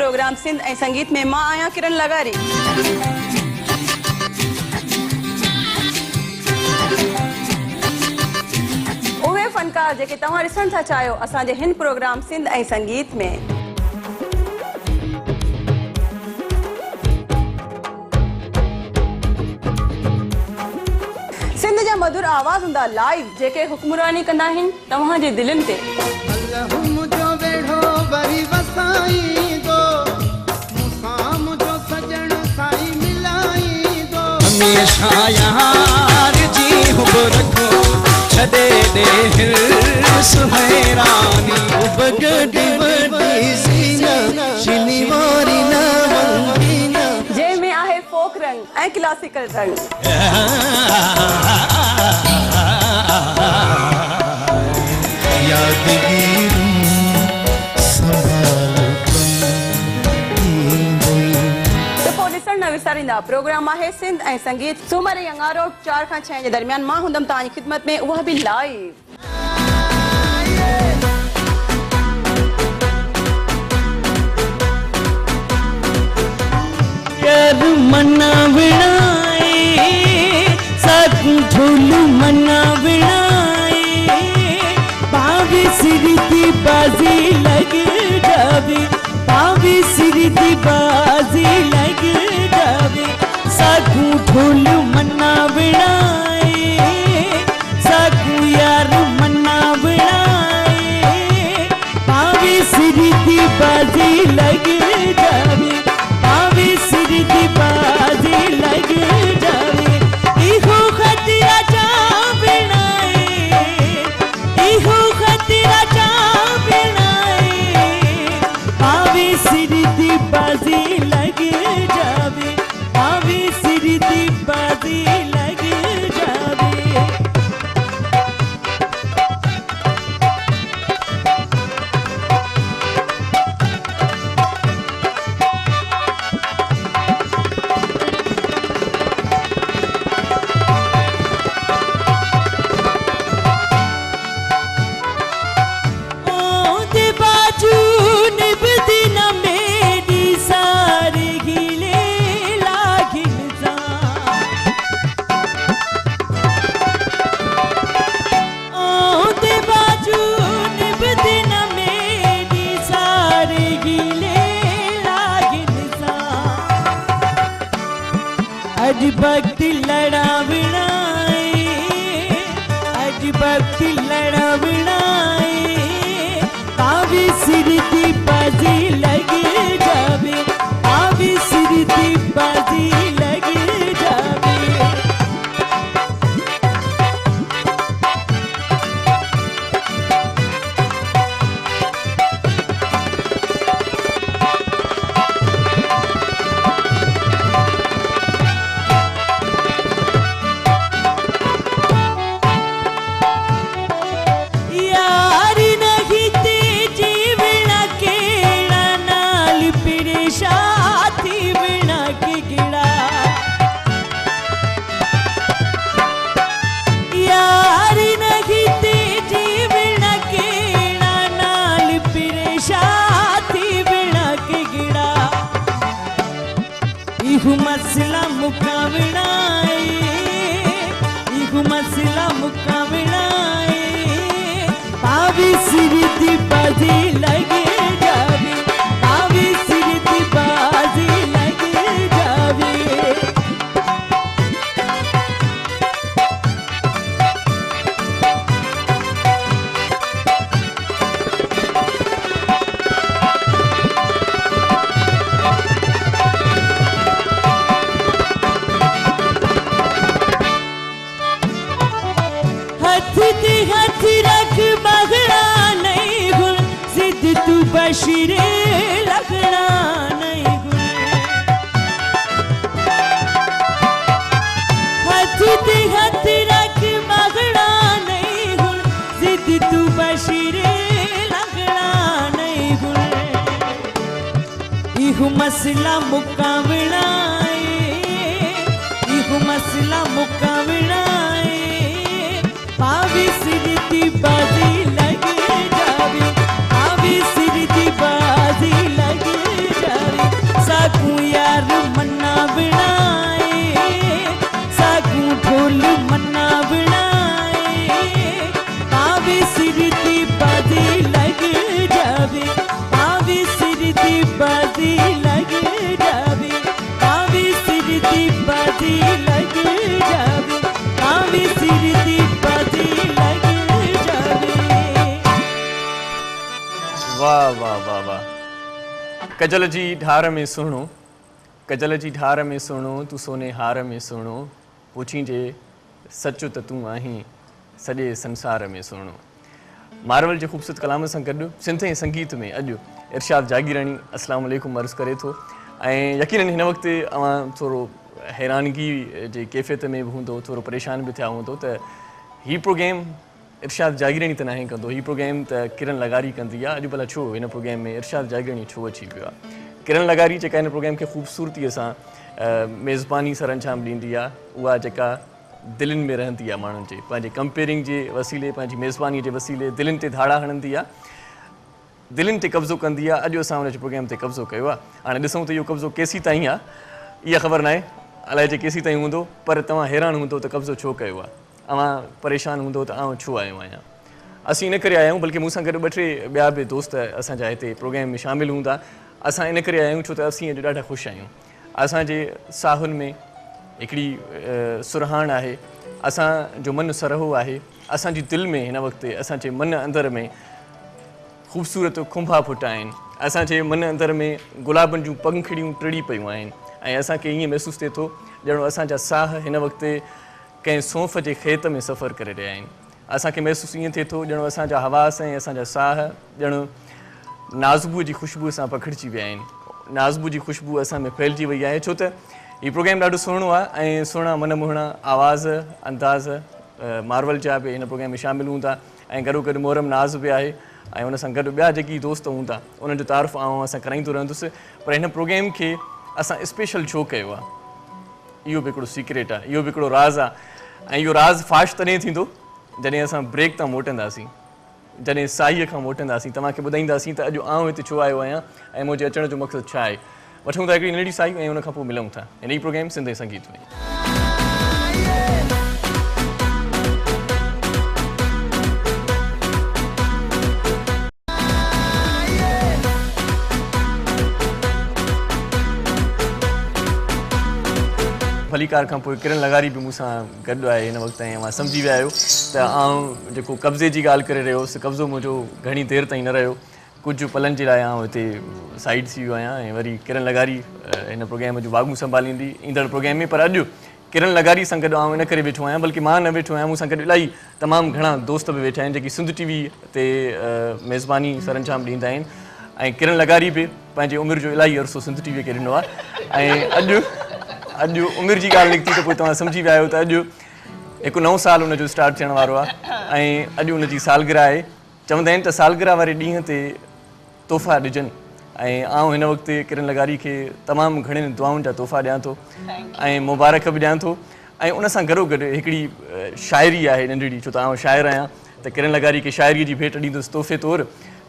Programme Sindh ऐं संगीत में मां आहियां किरण लगारी। उहे फनकार जेके तव्हां ॾिसण था चाहियो असांजे हिन प्रोग्राम सिंध ऐं संगीत में। सिंध जा मधुर आवाज़ हूंदा लाइव जेके हुक्मरानी कंदा आहिनि तव्हांजे दिलनि ते। हमेशा यार जी हुब रखो छदे दे सुहरानी उबगडी वडी सीना शिनिवारी ना वंदीना जे में आहे फोक रंग ऐं क्लासिकल रंग। यादगिरी न विसारींदा प्रोग्राम आहे सिंध ऐं संगीत सूमर ऐं अंगारो 4 खां 6 जे दरमियान मां हूंदमि तव्हांजी ख़िदमत में उहा बि लाइव। यार मना विणाए साकू झोलू मना विणाए पावी सिरती बाजी लग जावे पावी सिरती बाजी लग जावे साकू ढोल मना विणाए साकू यार मना विणाए पावी सिरती बाजी लग जावे पावी सिरती बाजी लग जावे इहो खतरा जा विणाए इहो खतरा जा विणाए पावी सिरती बाजी लग जावे पावी सिरती बाजी लग जावे। अज भक्त लड़ावणाए अज भक्त लड़ावणाए पावी सिरती बाजी लग जावे पावी सिरती बाजी लग जावे। इहु मसला मुकावणाए इहु मसला मुकावणाए पावी सिरती बाजी लग जावे पावी सिरती बाजी लग जावे। हाथ रख बगड़ा नहीं गुल जिद तू बशीरे लगना नहीं गुल हाथ रख बगड़ा नहीं गुल जिद तू बशीरे लगना नहीं गुल इहु मसला मुकावणाए इहु मसला मुकावणाए पावी सिरती बाजी लग जावे पावी सिरती बाजी लग जावे। कजल जी ढार में सुहिणो, कजल जी ढार में सुहिणो, तूं सोने हार में सुहिणो, पुछींजे सच त तूं आहीं सॼे संसार में सुहिणो। मार्वल जे ख़ूबसूरत कलाम सां गॾु सिंधी संगीत में अॼु इरशाद जागीरानी अस्सलाम वालेकुम अर्ज़ु करे थो। ऐं यकीनन हिन वक़्तु अवां थोरो हैरानगी जे कैफ़ियत में बि हूंदो, थोरो परेशान बि थिया हूंदो त हीउ प्रोग्राम इरशाद जागीरानी त नाहे कंदो, हीउ प्रोग्राम त किरण लगारी कंदी आहे। अॼु भला छो हिन प्रोग्राम में इरशाद जागीरानी छो अची पियो आहे? किरण लगारी जेका हिन प्रोग्राम खे ख़ूबसूरतीअ सां मेज़बानी सर अंजाम ॾींदी आहे, उहा जेका दिलनि में रहंदी आहे माण्हुनि जे, पंहिंजे कंपेयरिंग जे वसीले, पंहिंजी मेज़बानी जे वसीले दिलनि ते धाड़ा हणंदी आहे, दिलनि ते कब्ज़ो कंदी आहे। अॼु असां हुनजे प्रोग्राम ते कब्ज़ो कयो आहे। हाणे ॾिसूं त इहो कब्ज़ो केसीं ताईं आहे, इहा ख़बर नाहे, अलाए जे केसीं ताईं हूंदो, पर तव्हां हैरान हूंदो त कब्ज़ो छो कयो आहे, अवां परेशान हूंदो त आउं छो आयो आहियां। असीं इन करे आया आहियूं, बल्कि मूंसां गॾु ॿ टे ॿिया बि दोस्त असांजा हिते प्रोग्राम में शामिलु हूंदा। असां इन करे आया आहियूं छो त असीं अॼु ॾाढा ख़ुशि आहियूं। असांजे साहुनि में हिकिड़ी सुरहाण आहे, असांजो मन सरहो आहे, असांजी दिलि में हिन वक़्तु असांजे मन अंदरि में ख़ूबसूरत खुंभा फुटा आहिनि, असांजे मन अंदरि में गुलाबनि जूं पंखड़ियूं टिड़ी पियूं आहिनि। ऐं असांखे ईअं महसूसु थिए थो ॼणो असांजा साह हिन वक़्तु कंहिं सौंफ़ जे खेत में सफ़र करे रहिया आहिनि। असांखे महसूसु ईअं थिए थो ॼणो असांजा हवास ऐं असांजा साह ॼणो नाज़बूअ जी ख़ुशबूअ सां पखिड़िजी विया आहिनि। नाज़बू जी ख़ुशबू असां में फैलिजी वई आहे, छो त हीउ प्रोग्राम ॾाढो सुहिणो आहे ऐं सुहिणा मनमोहणा आवाज़ अंदाज़ मार्वल जा बि हिन प्रोग्राम में शामिलु हूंदा ऐं गॾो गॾु मोहरम नाज़ बि आहे ऐं उन सां गॾु ॿिया जेकी दोस्त हूंदा उन्हनि जो तारीफ़ असां कराईंदो रहंदुसि। पर हिन प्रोग्राम खे असां स्पेशल छो कयो आहे, इहो बि हिकिड़ो सीक्रेट आहे, इहो बि हिकिड़ो राज़ आहे। ऐं इहो राज़ फाश तॾहिं थींदो जॾहिं असां ब्रेक तां मोटंदासीं, जॾहिं साईअ खां मोटंदासीं, तव्हांखे ॿुधाईंदासीं त अॼु आउं हिते छो आयो आहियां ऐं मुंहिंजे अचण जो मक़सदु छा आहे। वठूं था हिकिड़ी नंढड़ी साई ऐं उनखां पोइ मिलूं था हिन ई प्रोग्राम सिंधी संगीत में। भलीकार खां पोइ किरण लगारी बि मूंसां गॾु आहे हिन वक़्तु ऐं मां सम्झी विया आहियो त आउं जेको कब्ज़े जी ॻाल्हि करे रहियो हुउसि, कब्ज़ो मुंहिंजो घणी देरि ताईं न रहियो, कुझु पलनि जे लाइ आउं हिते साइड थी वियो आहियां ऐं वरी किरण लगारी हिन प्रोग्राम जो बागू संभालींदी ईंदड़ प्रोग्राम में। पर अॼु किरण लगारी सां गॾु आउं इन करे वेठो आहियां, बल्कि मां न वेठो आहियां, मूंसां गॾु इलाही तमामु घणा दोस्त बि वेठा आहिनि जेकी सिंध टीवी ते मेज़बानी सर अंजाम ॾींदा आहिनि। ऐं किरण लगारी बि पंहिंजे उमिरि जो इलाही अरसो सिंध टीवीअ खे ॾिनो आहे ऐं अॼु उमिरि जी ॻाल्हि निकिती त पोइ तव्हां सम्झी विया आहियो त अॼु हिकु नओं साल उनजो स्टार्ट थियण वारो आहे ऐं अॼु उनजी सालगिरह आहे। चवंदा आहिनि त सालगिरह वारे ॾींहं ते तोहफ़ा ॾिजनि ऐं आउं हिन वक़्तु किरण लगारी खे तमामु घणनि दुआउनि जा तोहफ़ा ॾियां थो ऐं मुबारक बि ॾियां थो। ऐं उन सां गॾो गॾु हिकिड़ी शाइरी आहे नंढड़ी, छो त आउं शाइर आहियां त किरण लगारी खे शाइरीअ जी भेट ॾींदुसि तोहफ़े तौरु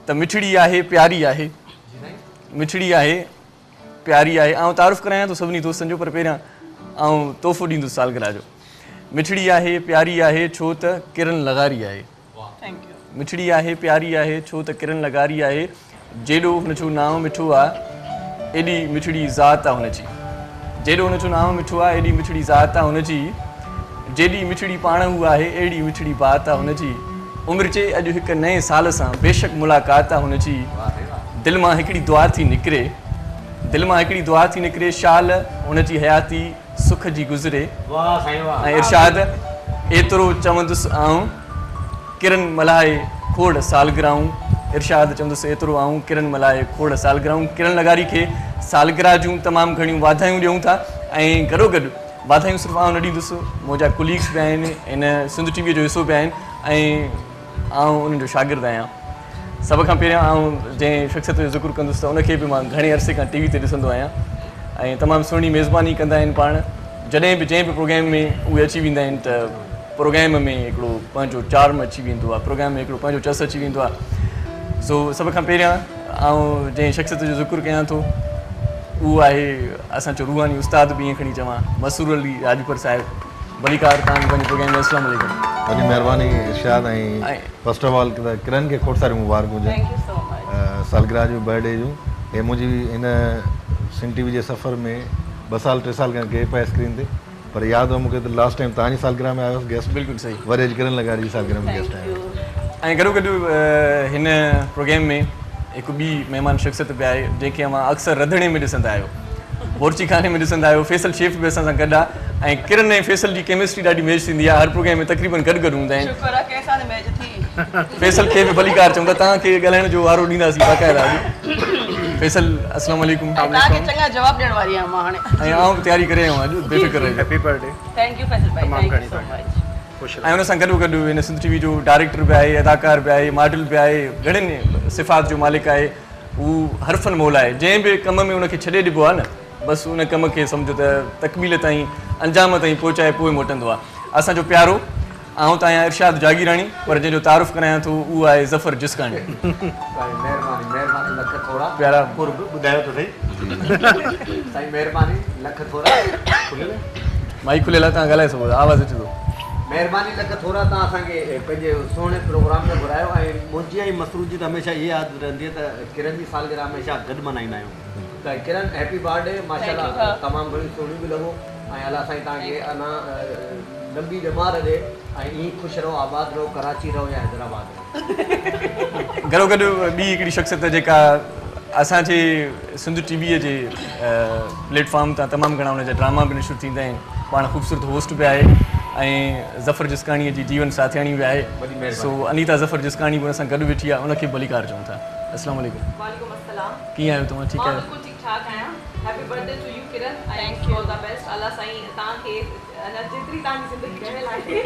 त मिठड़ी आहे प्यारी आहे, मिठड़ी आहे प्यारी आहे। आउं तारीफ़ करायां थो सभिनी दोस्तनि जो, पर पहिरियां आउं तोहफ़ो ॾींदुसि सालगिरह जो। मिठड़ी आहे प्यारी आहे छो त किरण लगारी आहे, मिठड़ी आहे प्यारी आहे छो त किरण लगारी आहे, जेॾो हुनजो नाम मिठो आहे एॾी मिठड़ी ज़ात आहे हुनजी, जेॾो हुनजो नाम मिठो आहे एॾी मिठड़ी ज़ात आहे हुनजी, जेॾी मिठड़ी पाण हू आहे अहिड़ी मिठड़ी बात आहे हुनजी, उमिरि जे अॼु हिकु नए साल सां बेशक मुलाक़ात आहे हुनजी, दिलि मां हिकिड़ी दुआ थी निकिरे, दिलि मां हिकिड़ी दुआ थी निकिरे, शाल हुनजी हयाती सुख जी गुज़रे। ऐं इरशाद एतिरो चवंदुसि आऊं किरण मल्हाए खोड़ सालगिरहूं, इरशाद चवंदुसि एतिरो आऊं किरण मल्हाए खोड़ सालगिरहूं। किरण लगारी खे सालगिरह जूं तमामु घणियूं वाधायूं ॾियूं था ऐं गॾो गॾु वाधायूं सिर्फ़ु आउं न ॾींदुसि, मुंहिंजा कुलीग्स बि आहिनि, हिन सिंध टीवीअ जो हिसो बि आहिनि ऐं आउं उन्हनि जो शागिर्दु आहियां। सभ खां पहिरियां आउं जंहिं शख़्सियत जो ज़िक्र कंदुसि त उनखे बि मां घणे अरसे खां टीवी ते ॾिसंदो आहियां ऐं तमामु सुहिणी मेज़बानी कंदा आहिनि पाण। जॾहिं बि जंहिं बि प्रोग्राम में उहे अची वेंदा आहिनि त प्रोग्राम में हिकिड़ो पंहिंजो चार्म अची वेंदो आहे, प्रोग्राम में हिकिड़ो पंहिंजो चस अची वेंदो आहे। सो सभ खां पहिरियां आउं जंहिं शख़्सियत जो ज़िक्र कयां थो उहो आहे असांजो रूहानी उस्ताद बि ईअं खणी चवां, मसूर अली राजपर साहिबु। भलीकार तव्हांखे पंहिंजे प्रोग्राम में अस्सलाम वालेकुम। वॾी महिरबानी इरशाद ऐं फस्ट ऑफ ऑल किरण खे खोड़ सारी मुबारक हुजनि सालगिरह जूं बर्थडे जूं। हे मुंहिंजी हिन सिंध टीवी जे सफ़र में 2 साल 3 साल खां गैप आहे स्क्रीन ते, पर यादि आहे मूंखे त लास्ट टाइम तव्हांजी सालगिरह में आयो गेस्ट। बिल्कुलु सही, वरी अॼु किरण लगारी जी सालगिरह में गेस्ट आहियो। ऐं गॾो गॾु हिन प्रोग्राम में हिकु ॿी महिमान शख़्सियत बि आहे जंहिंखे मां अक्सर रंधिणे में ॾिसंदा आहियो, बोरची खाने में ॾिसंदा आहियो। फैसल शेफ बि असां सां गॾु आहे ऐं किरण ऐं फैसल जी केमिस्ट्री ॾाढी मैच थींदी आहे, हर प्रोग्राम में तक़रीबन गॾु गॾु हूंदा आहिनि। शुक्र आहे कंहिं सां मैच थी। फैसल खे बि भलीकार चऊं था, तव्हांखे ॻाल्हाइण जो वारो ॾींदासीं बाक़ाइदा। फैसल अस्सलाम वालेकुम। तव्हांखे चङा जवाब ॾियण वारी आहियां मां हाणे। ऐं आउं बि तयारी करे आयो आहियां अॼु, बेफ़िक्र रहिजो। Happy birthday. Thank U Faisal भाई, थैंक यू सो मच। ऐं हुन सां गॾो गॾु हिन सिंध टीवी जो डायरेक्टर बि आहे, अदाकार बि आहे, मॉडल बि आहे, घणनि सिफ़ात जो मालिक आहे। हू हरफन मोल आहे, जंहिं बि कम में उनखे छॾे ॾिबो आहे न, बसि उन कम खे सम्झो त तकमील ताईं अंजाम ताईं पहुचाए पोइ मोटंदो आहे। असांजो प्यारो आउं त आहियां इरशाद जागीराणी, पर जंहिंजो तारुफ़ करायां थो उहो आहे ज़फ़र जिस्कानी। महिरबानी लख थोड़ा प्यारा कुर्ब ॿुधायो तो सही। साईं महिरबानी लख थोड़ा माइक खुलियल आहे, तव्हां ॻाल्हाए सघो था, आवाज़ अचे थो। महिरबानी लख थोड़ा तव्हां असांखे पंहिंजे सुहिणे प्रोग्राम में घुरायो ऐं मुंहिंजी ऐं मसरूर जी त हमेशह इहा यादि रहंदी आहे त किरण जी सालगिरह हमेशह गॾु मल्हाईंदा आहियूं। त किरण हैप्पी बर्थडे, माशाल्लाह तमामु घणी सुहिणी बि लॻो ऐं अलाह साईं तव्हांखे अञा लंबी ॼमार ॾे ऐं ईअं ख़ुशि रहो, आबाद रहो, कराची रहो या हैदराबाद रहो। गॾो गॾु ॿी हिकिड़ी शख़्सियत जेका असांजे सिंध टीवीअ जे प्लेटफॉर्म तां तमामु घणा हुनजा ड्रामा बि नशूर थींदा आहिनि, पाण ख़ूबसूरत होस्ट बि आहे ऐं ज़फ़र जिस्काणीअ जी जीवन साथियाणी बि आहे। सो अनीता ज़फ़र जिस्काणी बि हुन सां गॾु वेठी आहे, उनखे भलीकार चऊं था। अस्सलाम वालेकुम। वालेकुम अस्सलाम। कीअं आहियो तव्हां? ठीकु आहियो? बिल्कुलु ठीकु ठाक आहियां। Happy birthday to you Kiran. Thank you, all the best. Allah साईं तव्हांखे अञा जेतिरी तव्हांजी ज़िंदगी रहियल आहे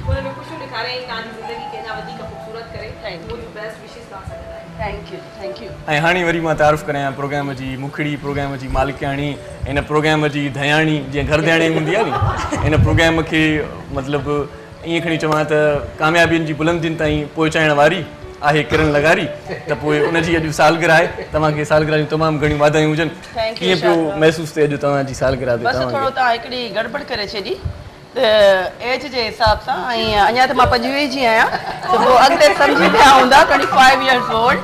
हुन में ख़ुशियूं ॾेखारे ऐं तव्हांजी ज़िंदगी खे अञा वधीक ख़ूबसूरत करे। मुंहिंजो बेस्ट विशिस तव्हां सां गॾु आहे। Thank U. ऐं हाणे वरी मां तारुफ़ करायां प्रोग्राम जी मुखड़ी, प्रोग्राम जी मालिकाणी, हिन प्रोग्राम जी दयाणी, जीअं घर दयाणी हूंदी आहे नी, हिन प्रोग्राम खे मतिलबु ईअं खणी चवां त कामयाबियुनि जी बुलंदियुनि ताईं पहुचाइण वारी आहे किरण लगारी। त पोइ उनजी अॼु सालगिरह आहे, तव्हांखे सालगिरह जूं तमामु घणियूं वाधायूं हुजनि। कीअं पियो महसूसु थिए अॼु तव्हांजी सालगिरह ते? बसि थोरो तव्हां हिकिड़ी गड़बड़ करे छॾी त एज जे हिसाब सां, ऐं अञा त मां 25 जी आहियां, त पोइ अॻिते सम्झी पिया हूंदा 25 इयर्स ओल्ड।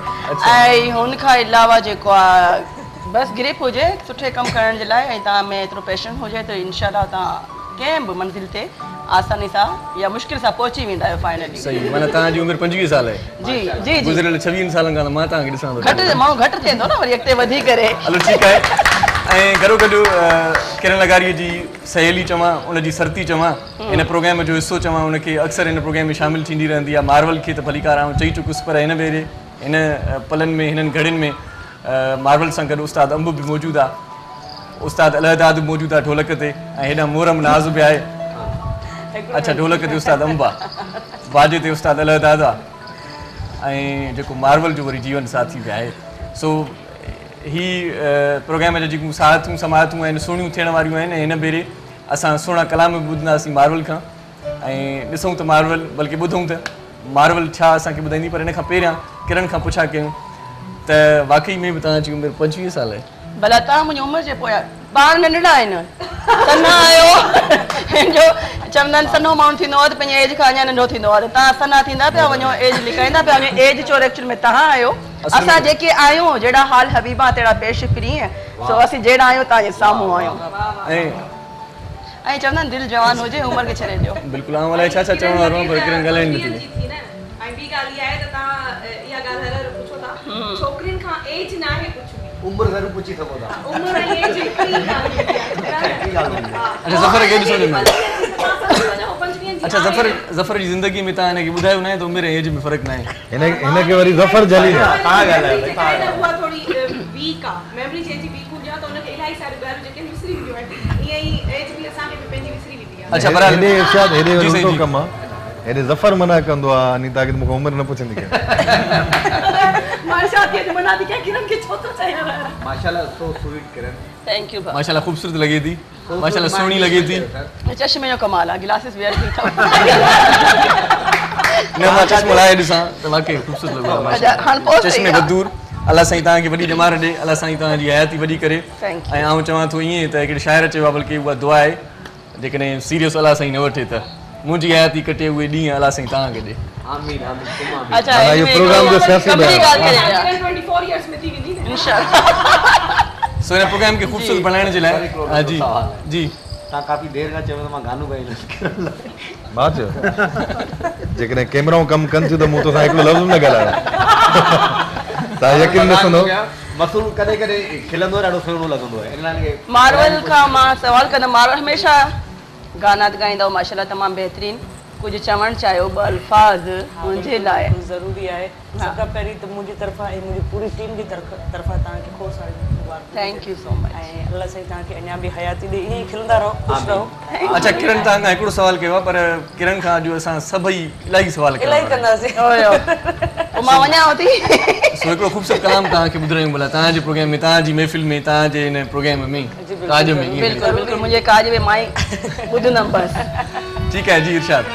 ऐं हुन खां अलावा जेको आहे बसि ग्रिप हुजे सुठे कमु करण जे लाइ, ऐं तव्हां में एतिरो पैशन हुजे त इनशाला तव्हां कंहिं बि मंज़िल ते आसानी सां या मुश्किल सां पहुची वेंदा आहियो फाइनली। सही, माना तव्हांजी उमिरि 25 साल आहे? जी जी। गुज़िरियल 26 सालनि खां त मां तव्हांखे ॾिसां थो। घटि माण्हू घटि थिए थो न वरी अॻिते वधी करे। हलो ठीकु आहे। ऐं गॾो गॾु किरण लगारीअ जी सहेली चवां, उनजी सरती चवां, हिन प्रोग्राम जो हिसो चवां, उनखे अक्सर हिन प्रोग्राम में शामिलु थींदी रहंदी आहे। मार्वल खे त भलीकार आउं चई चुकुसि, पर हिन भेरे हिन पलनि में हिननि घड़ियुनि में मार्वल सां गॾु उस्ताद अंब बि मौजूदु आहे, उस्ताद अलहदाद बि मौजूदु आहे ढोलक ते, ऐं हेॾां मोरम नाज़ बि आहे। अच्छा, ढोलक ते उस्ताद अंब आहे, बाजे ते उस्ताद अलहदाद आहे, ऐं जेको मार्वल जो वरी जीवन साथी बि आहे। सो ही प्रोग्राम जा जेकियूं साहतूं समातूं आहिनि सुहिणियूं थियण वारियूं आहिनि। हिन भेरे असां सुहिणा कलाम बि ॿुधंदासीं मार्वल खां, ऐं ॾिसूं त मार्वल, बल्कि ॿुधूं त मार्वल छा असांखे ॿुधाईंदी। पर हिन खां पहिरियां किरण खां पुछा कयूं त वाक़ई में बि तव्हांजी उमिरि 25 साल आहे? भला तव्हां मुंहिंजी उमिरि जे पोयां ॿार नंढड़ा आहिनि, सन्हा आहियो। जो चवंदा आहिनि सन्हो माण्हू थींदो आहे त पंहिंजे एज खां अञा नंढो थींदो आहे, त तव्हां सन्हा थींदा पिया वञो, एज लिकाईंदा पिया वञो। एज चोर एक्चुअल में तव्हां आहियो, असां जेके आहियूं जहिड़ा हाल हबीबा तहिड़ा पेश फ्री। सो असीं जहिड़ा आहियूं तव्हांजे साम्हूं आहियूं। ऐं चवंदा आहिनि दिलि जवान हुजे उमिरि खे छॾे ॾियो। बिल्कुलु, आउं अलाए छा छा चवण वारो आहियां, पर किरण ॻाल्हाइण नथी ॾे। ऐं ॿी ॻाल्हि इहा आहे त तव्हां इहा ॻाल्हि हर पुछो था, छोकिरियुनि खां एज न आहे कुझु बि, उमिरि ज़रूरु पुछी सघो था। उमिरि ऐं एज हिकिड़ी ॻाल्हि हूंदी आहे। अच्छा, ज़फ़र खे ॾिसो ॾिनो। अच्छा, अच्छा, ज़फ़र जी ज़िंदगी में तव्हां हिनखे ॿुधायो न आहे त उमिरि ऐं एज में फ़र्क़ु न आहे। हिनखे वरी ज़फ़र जली न उहा थोरी वीक आहे, मेमरी जंहिंजी वीक हूंदी आहे त हुनखे इलाही सारियूं ॻाल्हियूं जेके विसरी वेंदियूं आहिनि, ईअं ई एज बि असांखे बि पंहिंजी विसरी वेंदी आहे। अच्छा, बराबरि। हेॾे इर्शाद हेॾे वरी उल्टो कमु आहे, हेॾे ज़फ़र मना कंदो आहे अनीता खे, मूंखे उमिरि न पुछंदी कयां। माशाल्लाह so sweet Kiran. Thank you. माशाल्लाह ख़ूबसूरत लॻे थी, माशाल्लाह सुहिणी लॻे थी। चश्मे जो कमाल आहे, गिलासिस वेयर थी अथव। न, मां चश्मो लाहे ॾिसां त वाक़ई ख़ूबसूरत लॻो आहे। चश्मे बदूर, अलाह साईं तव्हांखे वॾी ॼमार ॾे, अलाह साईं तव्हांजी हयाती वॾी करे। ऐं आउं चवां थो ईअं त हिकिड़े शाइर चयो आहे, बल्कि उहा दुआ आहे, जेकॾहिं सीरियस अलाह साईं न वठे त मुंहिंजी हयाती कटे उहे ॾींहं अलाह साईं तव्हांखे ॾे। आमीन आमीन आमीन। अच्छा, इहो प्रोग्राम जो सियासी कमरी ॻाल्हि करे 24 इयर्स में थी वेंदी न इंशाअल्लाह। सो हिन प्रोग्राम खे ख़ूबसूरत बणाइण जे लाइ हा जी जी तव्हां काफ़ी देरि खां चयो त मां गानो ॻाईंदुसि। मां चयो जेकॾहिं कैमराऊं कमु कनि थियूं त मूं तोसां हिकिड़ो लफ़्ज़ न ॻाल्हायो। तव्हां यकीन न सुनो मसूल कॾहिं कॾहिं खिलंदो ॾाढो सुहिणो लॻंदो आहे इन लाइ मार्वल खां मां सवाल कंदमि मार्वल हमेशह गाना ॻाईंदव माशाल्लाह तमामु बहितरीनु कुझु चवणु चाहियो ॿ अल्फाज़ मुंहिंजे लाइ ज़रूरी आहे सभ खां पहिरीं त मुंहिंजी तरफ़ां ऐं मुंहिंजी पूरी टीम जी तरफ़ां तव्हांखे खोड़ सारी मुबारक थैंक यू सो मच ऐं अल्लाह साईं तव्हांखे अञा बि हयाती ॾे ईअं ई खिलंदा रहो ख़ुशि रहो अच्छा किरण तव्हां खां हिकिड़ो सवाल कयो आहे पर किरण खां अॼु असां सभई इलाही सवाल कया इलाही कंदासीं पोइ मां वञांव थी सो हिकिड़ो ख़ूबसूरत कलाम तव्हांखे ॿुधायूं भला तव्हांजे प्रोग्राम में तव्हांजी महफ़िल में तव्हांजे हिन प्रोग्राम में काज में ईअं बिल्कुलु बिल्कुलु मुंहिंजे काज में मां ई ॿुधंदमि बसि ठीकु आहे जी इरशाद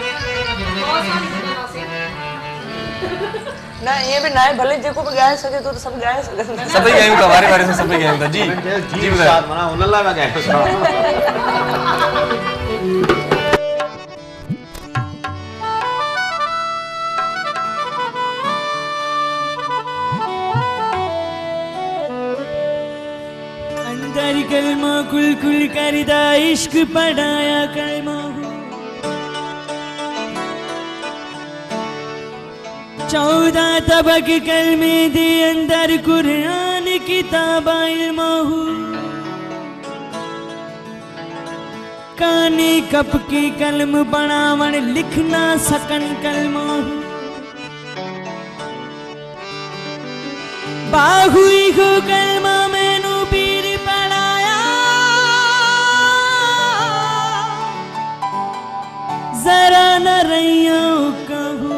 न ईअं बि न आहे भले जेको बि ॻाए सघे थो त सभु ॻाए सघंदा सभई ॻायूं था वारे वारे सां सभई ॻायूं था जी जी ॿुधायो माना हुन लाइ मां ॻायो अंदर कलमा कुल कुल करदा इश्क पढ़ाया कलमा 14 तबक कलमे दे अंदर कुरान किताब इल्महू काने कप के कलम बनावण लिखना सकन कलमहू बाहुई को कलमा मैनू पीर पढ़ाया जरा न रहियो कहूँ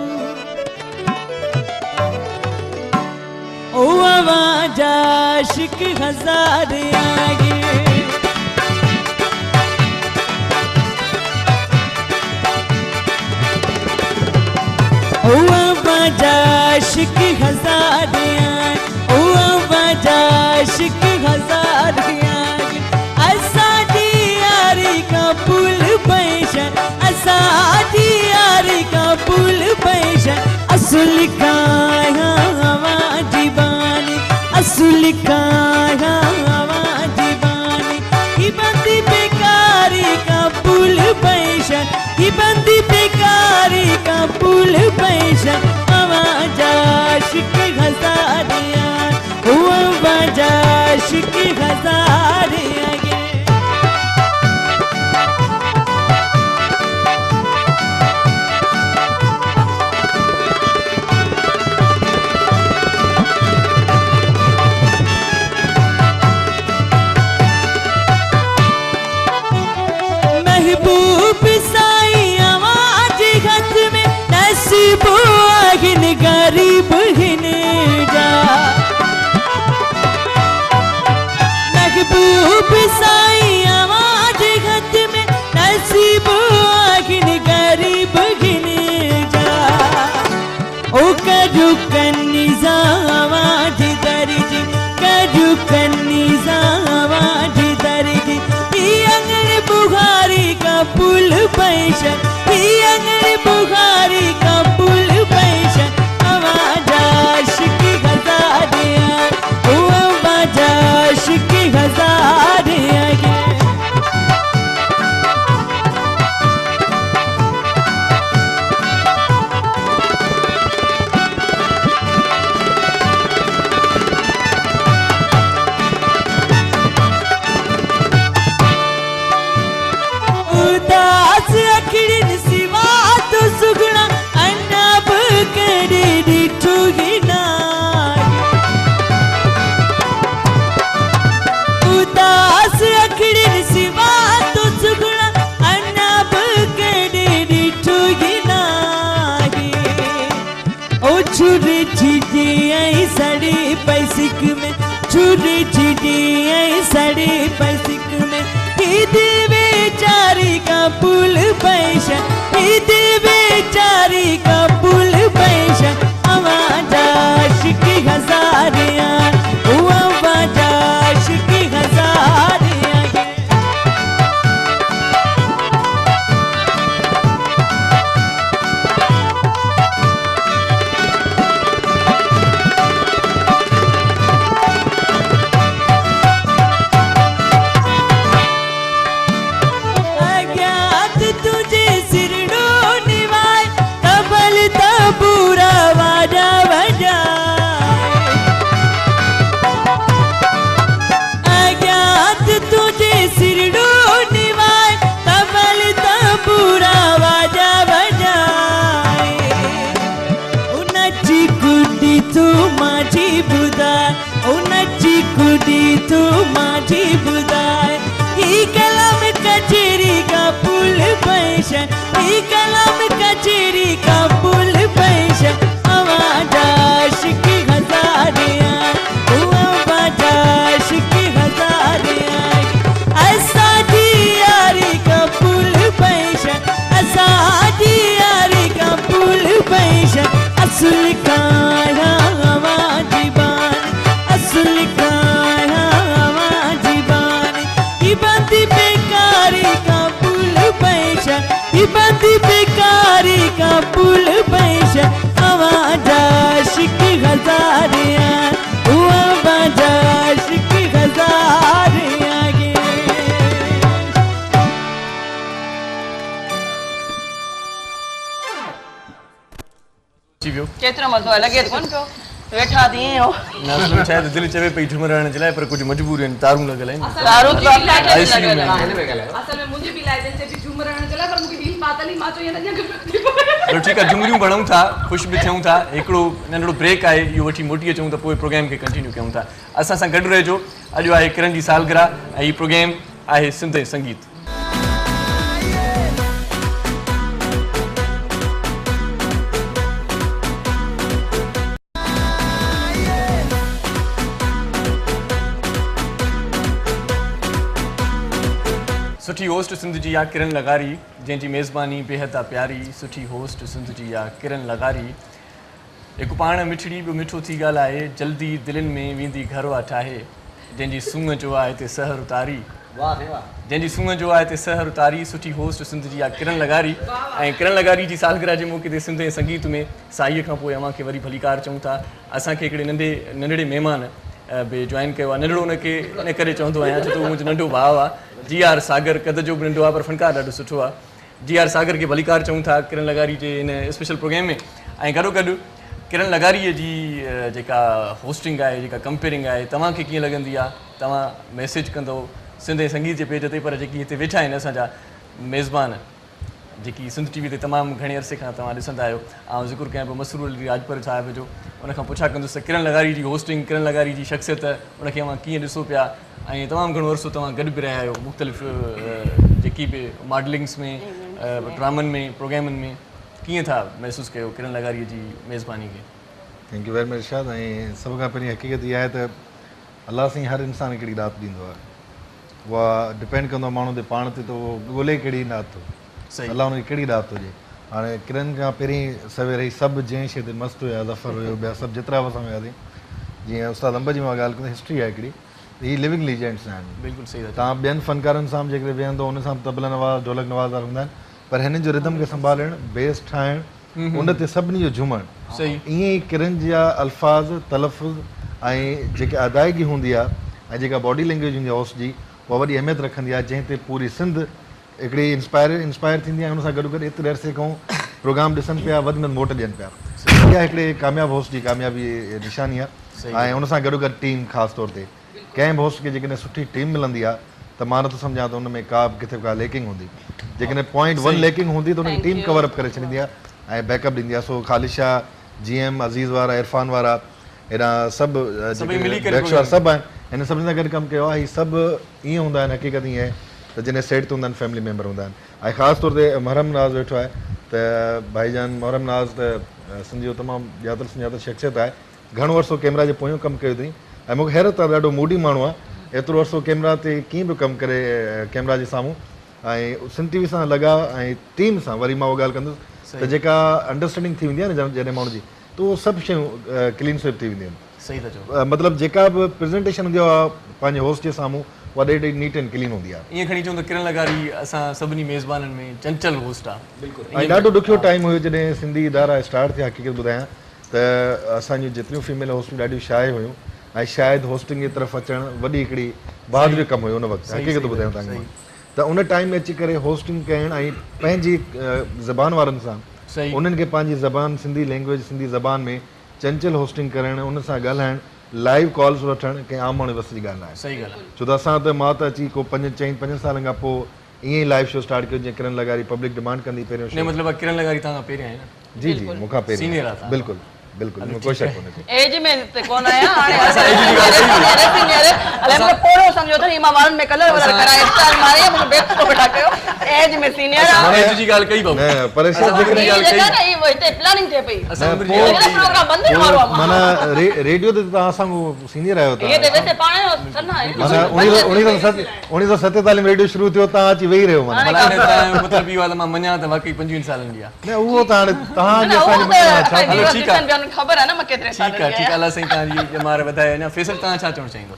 ओ आवाज आशिक हजार आगे ओ आवाज आशिक हजार आगे ओ आवाज आशिक हजार आगे असादी यारी का पुल पैसा असादी यारी का पुल पैसा असुल काया असुल काया आवाज़बानी ही बंदी बेकारी का पुल पैसा ही बंदी बेकारी का पुल पैसा आवाज़ आशिक हज़ारिया ओ आवाज़ आशिक हज़ारिया महबूब साई आवाज हाथ में नसीब आहिन गरीब हिन जा महबूब साई आवाज हाथ में नसीब आहिन गरीब हिन जा ओ करू कन्निजा आवाज दर्जी करू कन्निजा आवाज दर्जी बुखारी का पुल पैसा अंगड़ बुखारी का पुल पैसा आवाज आशिक हज़ारिया ओ आवाज आशिक हज़ारिया उदास अखिड़िन सिवा तो सुगना अन्नब कड़ी डिठुगी नाग उदास अखिड़िन सिवा तो सुगना अन्नब कड़ी डिठुगी नागी ओ छुरी छिटी आई सड़ी पैसिक में छुरी छिटी आई सड़ी पैसिक में बेचारी का पुल पैसा बेचारी का पुल पैसा आवाज आशिक हज़ारिया ओ आवाज आशिक हज़ारिया तुझे सिरडो का पुल पैशन ई कलम कचेरी का पुल पैशन आवाज आशिक हजारियां आवाज आशिक हजारियां ऐसा दी यारी का पुल पैशन ऐसा दी यारी का पुल पैशन असल काया आवाज बान असल काया आवाज बान ई बंदी बेकारी का पुल पैशन ई बंदी बेकारी का पुल पैशन आवाज आशिक हजारियां आवाज आशिक हजारियां गे अची वियो केतिरो मज़ो आहे लॻे कोन पियो वेठा थी हो न असल में शायदि दिलि चवे पई झुमरण जे लाइ पर कुझु मजबूरियूं आहिनि तारूं लॻल आहिनि दारू तो आप लाइट ICU में। लॻल हिन में ॻाल्हायो असल में मुंहिंजी बि लाइट चए थी झूमर हणण जे लाइ पर मूंखे हील पातली मां चयो न तो ठीकु आहे झुमरियूं भणूं था ख़ुशि बि थियूं था हिकिड़ो नंढिड़ो ब्रेक आहे इहो वठी मोटी अचूं त पोइ प्रोग्राम खे कंटिन्यू कयूं था असां सां गॾु रहिजो अॼु आहे किरण जी सालगिरह ऐं हीउ प्रोग्राम आहे सिंध संगीत सुठी होस्ट सिंध जी आहे किरण लगारी जंहिंजी मेज़बानी बेहद आहे प्यारी सुठी होस्ट सिंध जी आहे किरण लगारी हिकु पाण मिठड़ी ॿियो मिठो थी ॻाल्हाए जल्दी दिलनि में वेंदी घर वा ठाहे जंहिंजी सूंह जो आहे हिते सहर उतारी वाह रे वाह जंहिंजी सूंह जो आहे हिते सहर उतारी सुठी होस्ट सिंध जी आहे किरण लगारी ऐं किरण लगारी जी सालगिरह जे मौक़े ते सिंध ऐं संगीत में साईअ खां पोइ अव्हां खे वरी भलीकार चऊं था असांखे हिकिड़े नंढड़े महिमान बि जॉइन कयो आहे नंढड़ो हुनखे इन करे चवंदो आहियां छो त उहो मुंहिंजो नंढो भाउ आहे GR सागर कद जो बि नंढो आहे पर फनकार ॾाढो सुठो आहे GR सागर खे भलीकार चऊं था किरण लगारी जे इन स्पेशल प्रोग्राम में ऐं गॾोगॾु किरण लगारीअ जी जेका होस्टिंग आहे जेका कंपेयरिंग आहे तव्हांखे कीअं लॻंदी आहे तव्हां मैसेज कंदो सिंध ऐं संगीत जे पेज ते पर जेकी हिते वेठा आहिनि असांजा मेज़बान जेकी सिंध TV ते तमामु घणे अरसे खां तव्हां ॾिसंदा आहियो ऐं ज़िक्र कयां पियो मसरूर अली राजपर साहिब जो उनखां पुछा कंदुसि त किरण लगारी जी होस्टिंग किरण लगारी जी शख़्सियत उनखे तव्हां कीअं ॾिसो पिया ऐं तमामु घणो अरसो तव्हां गॾु बि रहिया आहियो मुख़्तलिफ़ जेकी बि मॉडलिंग्स में ड्रामनि में प्रोग्रामनि में कीअं था महसूसु कयो किरण लगारीअ जी मेज़बानी खे थैंक यू वेरी मच इरशाद ऐं सभ खां पहिरीं हक़ीक़त इहा आहे त अलाह साईं हर इंसानु हिकिड़ी राति ॾींदो आहे उहा डिपेंड कंदो आहे माण्हू ते पाण ते त उहो ॻोल्हे कहिड़ी राति थो सही अलाह हुनजी कहिड़ी राति हुजे हाणे किरण खां पहिरीं सवेरे ई सभु जंहिं शइ ते मस्तु हुया ज़फ़र हुयो ॿिया सभु जेतिरा बि असां वियासीं जीअं उस्ताद अंब जी मां ॻाल्हि कंदो हिस्ट्री आहे हिकिड़ी ही लिविंग लीजेंड्स आहिनि बिल्कुलु सही था तव्हां ॿियनि फ़नकारनि सां बि जेकॾहिं वेहंदो उन सां तबला नवाज़ ढोलक नवाज़ वारा हूंदा आहिनि पर हिननि जो रिदम खे संभालणु बेस ठाहिणु उन ते सभिनी जो झुमणु सही ईअं ई किरण जा अल्फाज़ तलफ़ुज़ ऐं जेके अदायगी हूंदी आहे ऐं जेका बॉडी लैंग्वेज हूंदी आहे होस्ट जी उहा वॾी अहमियत रखंदी आहे जंहिं ते पूरी सिंध हिकिड़ी इंस्पायर थींदी आहे उन सां गॾु गॾु एतिरे अरसे खां प्रोग्राम ॾिसनि पिया वधि में वधि मोट ॾियनि पिया इहा हिकिड़े कामयाबु होस्ट जी कामयाबी निशानी आहे ऐं उन सां गॾु गॾु टीम ख़ासि तौर ते कंहिं बि होस्ट खे जेकॾहिं सुठी टीम मिलंदी आहे त मां नथो सम्झां त उन में का बि किथे का लेकिंग हूंदी जेकॾहिं .1 लेकिंग हूंदी त उनखे टीम कवर अप करे छॾींदी आहे ऐं बैकअप ॾींदी आहे सो ख़ालिशा GM अज़ीज़ वारा इरफान वारा हेॾा सभु सभु आहिनि हिन सभिनी सां गॾु कमु कयो आहे हीअ सभु ईअं हूंदा आहिनि हक़ीक़त ईअं आहे त जॾहिं सेट ते हूंदा आहिनि फैमिली मेंबर हूंदा आहिनि ऐं ख़ासि तौर ते मुहर्रम नाज़ वेठो आहे त भाईजान मुहर्रम नाज़ त सिंध जो तमामु ॼातल सुञातल शख़्सियत आहे घणो अरसो कैमरा जे पोयों कमु कयो अथई ऐं मूंखे हैरत आहे ॾाढो मूडी माण्हू आहे एतिरो अरसो कैमरा ते कीअं बि कमु करे कैमरा जे साम्हूं ऐं सिंध TV सां लॻा ऐं टीम सां वरी मां उहा ॻाल्हि कंदुसि त जेका अंडरस्टैंडिंग थी वेंदी आहे न जॾहिं माण्हू जी त उहो सभु शयूं क्लीन स्वीप थी वेंदियूं आहिनि सही था चओ मतिलबु जेका बि प्रेज़ेंटेशन हूंदी आहे पंहिंजे होस्ट जे साम्हूं उहा ॾाढी नीट एंड क्लीन हूंदी आहे ईअं खणी चऊं त किरण लगारी असां सभिनी मेज़बाननि में चंचल होस्ट आहे बिल्कुलु ऐं ॾाढो ॾुखियो टाइम हुयो जॾहिं सिंधी इदारा स्टार्ट थिया हक़ीक़त ॿुधायां त असांजूं जेतिरियूं फीमेल होस्टूं ॾाढियूं शाय हुयूं ऐं शायदि होस्टिंग जी तरफ़ अचणु वॾी हिकिड़ी बहादुरी कमु हुयो उन वक़्तु हक़ीक़त ॿुधायूं तव्हांखे त उन टाइम में अची करे होस्टिंग करणु ऐं पंहिंजी ज़बान वारनि सां उन्हनि खे पंहिंजी ज़बान सिंधी लैंग्वेज सिंधी ज़बान में चंचल होस्टिंग करणु उन सां ॻाल्हाइणु लाइव कॉल्स वठणु कंहिं आम माण्हू बस जी ॻाल्हि आहे सही ॻाल्हि आहे छो त असां त मां त अची को 5 सालनि खां पोइ ईअं ई लाइव शो स्टार्ट कयो जीअं किरण लगारी पब्लिक डिमांड कंदी पहिरियों मतिलबु किरण लगारी तव्हां पहिरियां आहे न जी जी मूंखां पहिरियों सीनियर आहे बिल्कुलु बिल्कुलु कोई शक कोन्हे एज में ते कोन आया हाणे अले मूंखे पोड़ो सम्झो त मां वारनि में कलर वलर कराए स्टाइल मारे मूंखे बेस्ट थो वेठा कयो एज में सीनियर आहे मां एज जी ॻाल्हि कई भाऊ न पर छा असां ई जगह न ई वो हिते प्लानिंग थिए पई असां प्रोग्राम बंदि न वारो आहे माना रेडियो ते तव्हां असांखो सीनियर आहियो ये तव्हां ते वैसे पाण जो सन्ना आहे माना 1947 में रेडियो शुरू थियो तव्हां अची वेही रहियो माना भला तव्हांजो मतिलबु इहो आहे त मां मञा त वाकई 25 सालनि जी आहे न उहो त हाणे तव्हां जे असांजे छा हलो, ठीकु आहे। ख़बर आहे न मां केतिरे साल ठीकु आहे ठीकु आहे अलाह साईं तव्हांजी ॼमार वधाए अञा फैसल तव्हां छा चवणु चाहींदो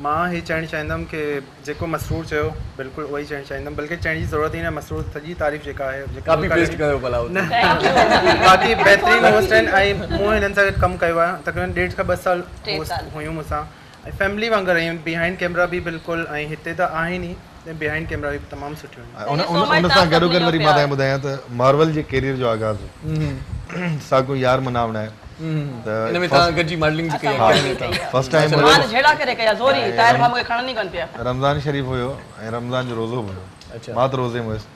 मां ही चवणु चाहींदुमि की जेको मसरूर चयो बिल्कुलु उहो ई चवणु चाहींदुमि बल्कि चवण जी ज़रूरत ई न मसरूर सॼी तारीफ़ जेका आहे कॉपी पेस्ट कयो भला न बाक़ी बहितरीनु होस्ट आहिनि ऐं मूं हिननि सां गॾु कमु कयो आहे तक़रीबन 1.5 खां 2 साल होस्ट हुयूं मूंसां ऐं फैमिली वांगुरु आहियूं बिहाइंड कैमरा बि बिल्कुलु ऐं हिते त आहिनि ई बिहाइंड कैमरा बि तमामु सुठियूं आहिनि उन सां गॾो गॾु वरी मां तव्हांखे ॿुधायां त मार्वल जे कैरियर जो आगाज़ साॻियो यार मनावण आहे इन में तव्हां गॾिजी मॉडलिंग जी कई आहे फर्स्ट टाइम मां झेड़ा करे कया ज़ोरी ताहिर भाउ मूंखे खणनि ई कोन पिया रमज़ान शरीफ़ हुयो ऐं रमज़ान जो रोज़ो हुयो अच्छा मां त रोज़े में हुयुसि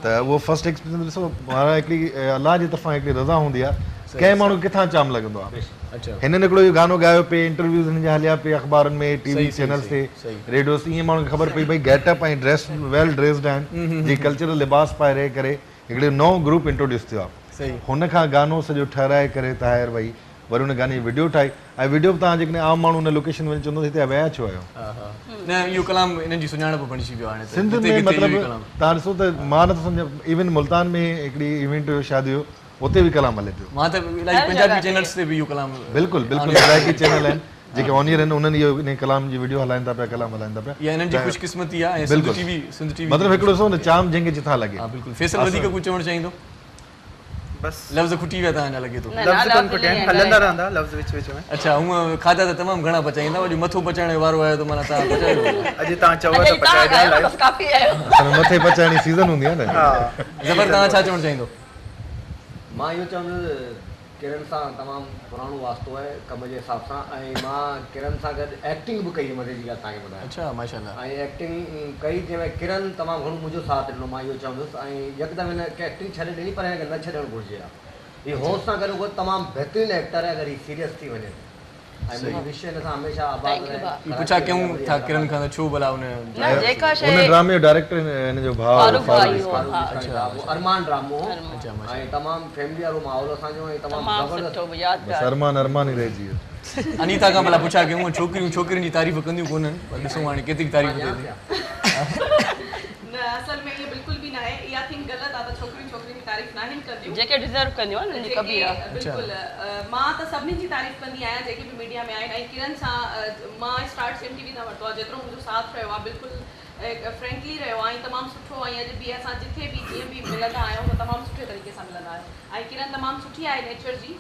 त उहो फर्स्ट एक्सपीरियंस ॾिसो माना हिकिड़ी अलाह जी तरफ़ां हिकिड़ी रज़ा हूंदी आहे कंहिं माण्हू किथां जाम लॻंदो आहे अच्छा हिननि हिकिड़ो इहो गानो ॻायो पे इंटरव्यूज़ हिन जा हलिया पे अख़बारुनि में टीवी चैनल्स ते रेडियोस ईअं माण्हुनि खे ख़बर पई भई गेटअप ऐं ड्रेस वेल ड्रेस्ड आहिनि जी कल्चरल लिबास पाए रही करे हिकिड़ो नओं ग्रुप इंट्रोड्यूस थियो आहे हुन खां गानो सॼो ठहिराए करे ताहिर भई वरी हुन गाने जी वीडियो ठाही ऐं वीडियो बि तव्हां जेकॾहिं आम माण्हू हुन लोकेशन वञी चवंदो हिते विया छो आहियो न इहो कलाम इन्हनि जी सुञाणप बणिजी वियो हाणे सिंध में मतिलबु तव्हां ॾिसो त मां नथो सम्झां इवन मुल्तान में हिकिड़ी इवेंट हुयो शादी हुयो उते बि कलाम हले पियो मां त इलाही पंजाबी चैनल्स ते बि इहो कलाम बिल्कुलु बिल्कुलु इलाइक़ी चैनल आहिनि जेके ऑनियर आहिनि उन्हनि इहो इन कलाम जी वीडियो हलाइनि था पिया कलाम हलाइनि था पिया इहा इन्हनि जी ख़ुशकिस्मती आहे ऐं सिंध टीवी मतिलबु हिकिड़ो ॾिसो न चाम जंहिंखे जिथां लॻे हा बिल्कुलु फैसल वधीक कुझु चवणु चाहींदो बसि लफ़्ज़ खुटी विया तव्हांजा लॻे थो लफ़्ज़ कोन खुटिया आहिनि हलंदा रहंदा लफ़्ज़ विच विच में अच्छा हूअं खाधा त तमामु घणा पचाईंदा अॼु मथो पचाइण जो वारो आयो त माना तव्हां पचायो अॼु तव्हां चओ त पचाए ॾियो बस काफ़ी आहे पर मथे पचाइण जी सीज़न हूंदी आहे न हा ज़बर तव्हां छा चवणु चाहींदो मां इहो चवंदुसि किरण सां तमामु पुराणो वास्तो आहे कम जे हिसाब सां ऐं मां किरण सां गॾु एक्टिंग बि कई मज़े जी ॻाल्हि तव्हांखे ॿुधायां अच्छा माशाल्लाह ऐं एक्टिंग कई जंहिंमें किरण तमामु घणो मुंहिंजो साथ ॾिनो मां इहो चवंदुसि ऐं यकदमि हिन एक्टिंग छॾे ॾिनी पर हिनखे न छॾणु घुरिजे आहे हीअ होश सां गॾु उहो तमामु बहितरीनु एक्टर आहे अगरि हीअ सीरियस थी वञे ऐं मुंहिंजी विश हिन सां हमेशह आबाद रहे पुछा कयूं था किरण खां त छो भला हुन न जेका शइ हुन ड्रामे जो डायरेक्टर हिन जो भाउ फारूक भाई हो अरमान ड्रामो ऐं तमामु फैमिली वारो माहौल असांजो ऐं तमामु ज़बरदस्त सुठो यादगार अरमान ई रहिजी वियो अनीता खां भला पुछा कयूं छोकिरियुनि जी तारीफ़ कंदियूं कोन्हनि पर ॾिसूं हाणे केतिरी तारीफ़ थिए थी न असल में इहो बिल्कुलु बि न आहे इहा थिंग ग़लति आहे त छोकिरियूं जी तारीफ़ नाहिनि कंदियूं जेके डिज़र्व कंदियूं आहिनि हुनजी कबी आहे बिल्कुलु मां त सभिनी जी तारीफ़ कंदी आहियां जेके बि मीडिया में आहिनि ऐं किरण सां मां स्टार्ट सिम टीवी न वरितो आहे जेतिरो मुंहिंजो साथ रहियो आहे बिल्कुलु फ्रेंकली रहियो आहे ऐं तमामु सुठो ऐं अॼु बि असां जिथे बि जीअं बि मिलंदा आहियूं त तमामु सुठे तरीक़े सां मिलंदा आहियूं ऐं किरण तमामु सुठी आहे नेचर जी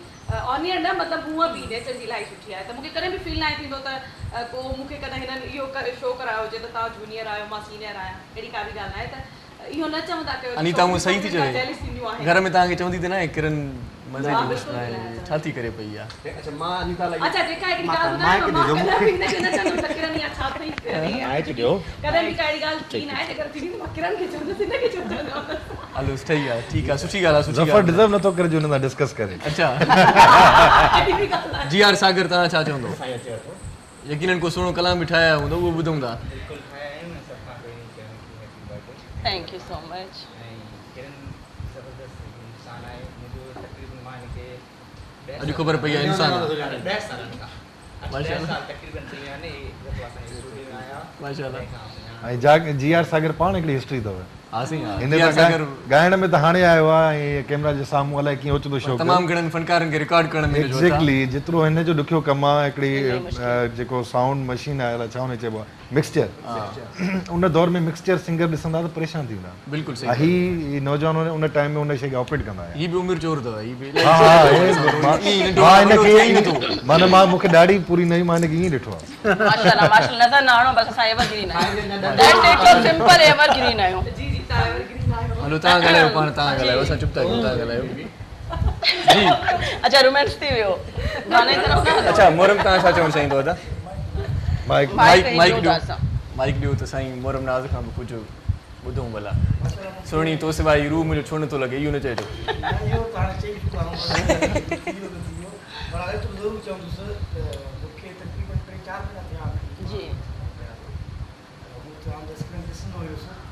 ऑनियर न मतिलबु हूअं बि नेचर जी इलाही सुठी आहे त मूंखे कॾहिं बि फील न थींदो त को मूंखे कॾहिं हिननि इहो शो करायो हुजे त तव्हां जूनियर आहियो मां सीनियर आहियां अहिड़ी का बि ॻाल्हि न आहे त इहो न चवंदा कयो अनीता हूअं सही थी चवे जेलिस थींदियूं आहिनि घर में तव्हांखे चवंदी त न किरण मज़े जी मिस आहे छा थी करे पई आहे अच्छा मां अनीता लाइ अच्छा जेका हिकिड़ी ॻाल्हि ॿुधायो मां कॾहिं बि हिनखे न चवंदमि त किरण इहा छा पई करे आहे त ॾियो कॾहिं बि काई ॻाल्हि थी न आहे जेकर थींदी त मां किरण खे चवंदसि हिनखे चवंदसि हलो सही आहे ठीकु आहे सुठी ॻाल्हि आहे सुठी ज़फर डिज़र्व नथो करे जो हुन सां डिस्कस करे अच्छा अहिड़ी बि ॻाल्हि आहे जी आर सागर तव्हां छा चवंदो यकीनन को सुहिणो कलाम बि ठाहिया हूंदो उहो ॿुधूं था थैंक यू सो मच अॼु ख़बर पई आहे इंसान ऐं जी आर सागर पाण हिकिड़ी हिस्ट्री अथव हा साईं हा हिन ॻाइण में त हाणे आयो आहे ऐं कैमरा जे साम्हूं अलाए कीअं ओचितो शौक़ु तमामु घणनि फनकारनि खे रिकॉर्ड करण में एक्ज़ैक्टली जेतिरो हिन जो ॾुखियो कमु आहे हिकिड़ी जेको साउंड मशीन आहे अलाए छा हुन चइबो आहे मिक्सचर उन दौर में मिक्सचर सिंगर ॾिसंदा त परेशान थी वेंदा बिल्कुलु ऐं ही नौजवान उन टाइम में उन शइ खे ऑपरेट कंदा हुआ हीअ बि उमिरि चोर अथव हीअ बि मां हिनखे माना मां मूंखे ॾाढी पूरी नई मां हिनखे ईअं ॾिठो आहे माशाल्लाह माशाल्लाह नज़र न आणो बस असां एवरग्रीन आहियूं दैट इज सिंपल एवरग्रीन आहियूं जी जी तव्हां एवरग्रीन आहियो हलो तव्हां ॻाल्हायो पाण तव्हां ॻाल्हायो असां चुप था कयूं तव्हां ॻाल्हायो जी अच्छा रोमांस थी वियो गाने तरफ़ अच्छा मोहरम तव्हां छा चवणु चाहींदो था माइक माइक ॾियो त साईं मोहरम नाज़ खां बि कुझु ॿुधूं भला सुहिणी तो सिवाइ रूह मुंहिंजो छो नथो लॻे इहो न चइजो जी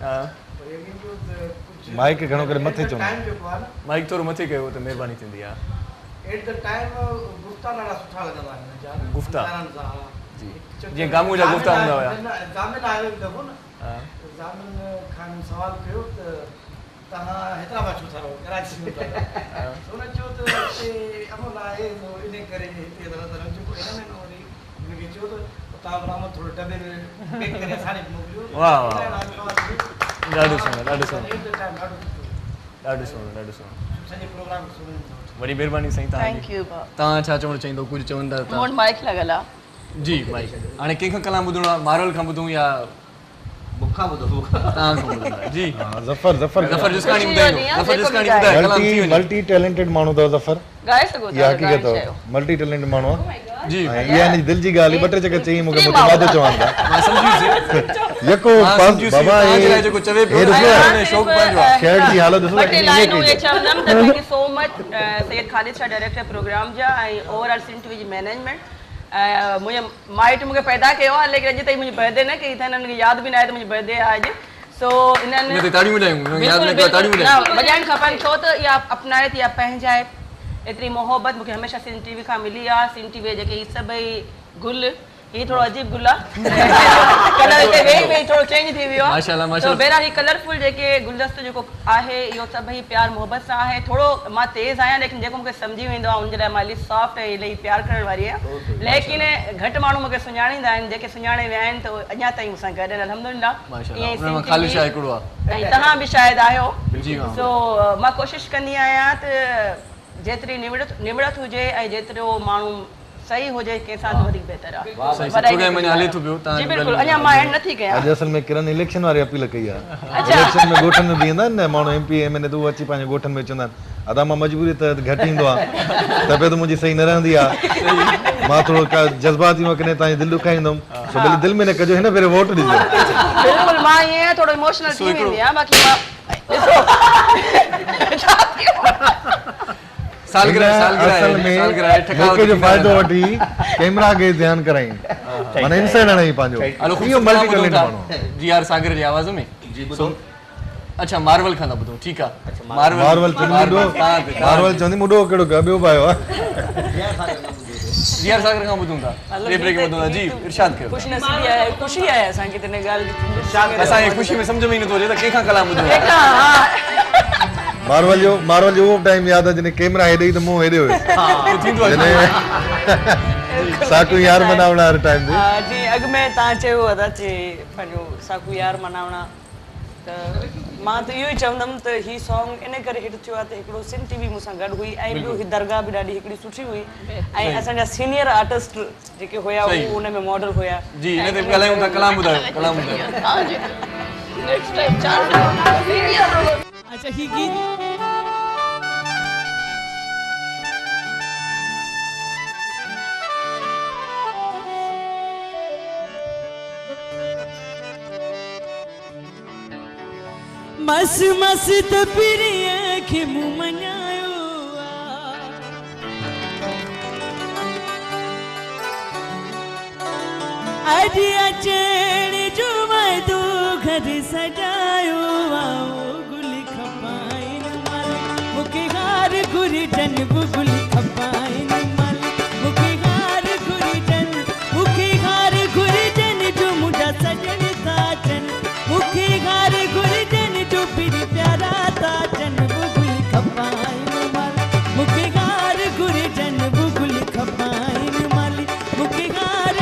हा माइक घणो करे मथे चवणो टाइम जेको आहे न माइक थोरो मथे कयो त महिरबानी थींदी आहे एट द टाइम गुफ्ता ॾाढा सुठा लॻंदा आहिनि हिन जा गुफ्ता? ॿारनि सां, हा। जी जीअं गामू जा गुफ्ता हूंदा हुया ज़ामिन आयो हिकु दफ़ो न हा ज़ामिन खां सवाल कयो त तव्हां हैदराबाद छो था रहो कराची में था रहो हुन चयो त हिते अमल आहे इन करे हिते तरह जेको हिन में न वरी हिनखे चयो त तव्हां बरामद थोरो डबे में पैक करे असांखे मोकिलियो वाह, वाह। ॾाढो सुठो ॾाढो सुठो एट द टाइम ॾाढो ॾाढो सुठो सॼे प्रोग्राम सुणनि वॾी महिरबानी साईं थैंक तव्हांजी यू तव्हां छा चवणु चाहींदो कुझु चवंदा मूं वटि माइक लॻल आहे जी माइक हाणे कंहिंखां कलाम ॿुधणो आहे मार्वल खां ॿुधूं या मूंखां ॿुधो तव्हां खां ॿुधंदा जी ज़फर ज़फर ज़फर जिस्कानी ख़ुशी ॿुधाईंदो जो ॾींहुं आहे, ज़फर जेको जिस्कानी बि ॿुधाए कलाम थी मल्टी वञे मल्टी टैलेंटेड माण्हू अथव ज़फर ॻाए सघो इहा था हक़ीक़त ॻाइण अथव चयो मल्टी टैलेंटेड माण्हू आहे जी ऐं इहा हिन जी दिलि जी ॻाल्हि ॿ टे चकर चई मूंखे जी, मुंहिंजो वादो चवनि था मां सम्झुसि यको मां पास सम्झुसि बाबा तव्हांजे लाइ जेको चवे पियो हे ॾिसो हाणे शौक़ु पंहिंजो आहे शर्ट जी हालत ॾिसो ॿ टे लाइनूं इन इहे चवंदमि त thank you so much Syed ख़ालिद शाह डायरेक्टर प्रोग्राम जा ऐं ओवरऑल सिंध टीवी जी मैनेजमेंट मुंहिंजे माइट मूंखे पैदा कयो आहे लेकिन अॼु ताईं मुंहिंजी बर्थडे न कई अथनि हिननि खे यादि बि न आहे त मुंहिंजी बर्थडे आहे अॼु सो इन्हनि हिन ते ताड़ियूं वॼायूं यादि न कयो ताड़ियूं न वॼायूं वॼाइण खपनि छो त इहा अपनाए थी इहा पंहिंजाए एतिरी मोहबत मूंखे हमेशह सिंध टीवी खां मिली आहे सिंध टीवी जेके ही सभई गुल ही थोरो अजीब गुल आहे कलर हिते वेही वेही थोरो चेंज थी वियो आहे माशाल्लाह, तो माशाल्लाह। बहरहाल ही कलरफुल जेके गुलदस्तो जेको आहे इहो सभई प्यार मोहबत सां आहे थोरो मां तेज़ आहियां लेकिन जेको मूंखे सम्झी वेंदो आहे उनजे लाइ मां इलाही सॉफ्ट ऐं इलाही प्यार करण वारी आहियां लेकिन घटि माण्हू मूंखे सुञाणींदा आहिनि जेके सुञाणे विया आहिनि त उहे अञा ताईं मूंसां गॾु आहिनि अल्हम्दुलिल्लाह माशाल्लाह ईअं ई उन मां सिंध ख़ालिद शाह टीवी हिकिड़ो आहे ऐं तव्हां बि शायदि आहियो जी हाँ सो मां कोशिशि कंदी आहियां त जेतिरी निवड़त हुजे ऐं जेतिरो माण्हू सही हुजे कंहिंसां त वधीक बहितर आहे सही प्रोग्राम अञा हले थो पियो जी तव्हां बिल्कुलु अञा मां एंड नथी कयां अॼु असल में किरण इलेक्शन वारी अपील कई आहे इलेक्शन में ॻोठनि में बीहंदा आहिनि न माण्हू MP MLA त उहे अची पंहिंजे ॻोठनि में चवंदा आहिनि अदा मां मजबूरी त घटि ईंदो आहे तबियत मुंहिंजी सही न रहंदी आहे मां थोरो जज़्बाती मां कॾहिं तव्हांजी दिलि ॾुखाईंदुमि सो भले दिलि में न कजो हिन भेरे वोट ॾिजो बिल्कुलु मां ईअं थोरो इमोशनल थी वेंदी आहियां बाक़ी मां ॾिसो छा थियो? सालगिरह असल में मौके जो फ़ाइदो वठी कैमरा खे ध्यानु कराई माना इंसान हणाई पंहिंजो इहो मल्टी टैलेंट माण्हू जी आर सागर जी आवाज़ में जी ॿुधो अच्छा मार्वल खां था ॿुधो ठीकु आहे मार्वल चवंदी मुडो कहिड़ो ॿियो पायो आहे जी आर सागर खां ॿुधूं था टे ब्रेक ॿुधूं था जी इरशाद कयो ख़ुशि नसीबी आहे ख़ुशी आहे असांखे हिन ॻाल्हि जी असांखे ख़ुशी में सम्झ में ई नथो अचे त कंहिंखां कलाम ॿुधूं मार्वल जो उहो टाइम यादि आहे जॾहिं कैमरा हेॾे ई त मुंहुं हेॾे हुयो थींदो आहे साकू यार मनावण हर टाइम ते जी अॻु में तव्हां चयो अदा चे पंहिंजो साकू यार मनावणा त मां त इहो ई चवंदमि त हीउ सॉन्ग इन करे हिट थियो आहे त हिकिड़ो सिंध टीवी मूंसां गॾु हुई ऐं ॿियो ही दरगाह बि ॾाढी हिकिड़ी सुठी हुई ऐं असांजा सीनियर आर्टिस्ट जेके हुया उहे उन में मॉडल हुया जी हिन ते ॻाल्हायूं था कलाम ॿुधायो नेक्स्ट टाइम चांस अच्छा ही गीत मस मस त पिरिया खे मुंहुं मञायो अॼु अचण जो वाइदो घर सजायो गुल खपाइनि मल मूंखे हार घुरिजन गुल खपाइनि मल मूंखे हार घुरिजन जो मुंहिंजा सजण था अचनि मूंखे हार घुरिजन जो पिरी प्यारा था अचनि गुल खपाइनि मल मूंखे हार घुरिजन गुल खपाइनि मल मूंखे हार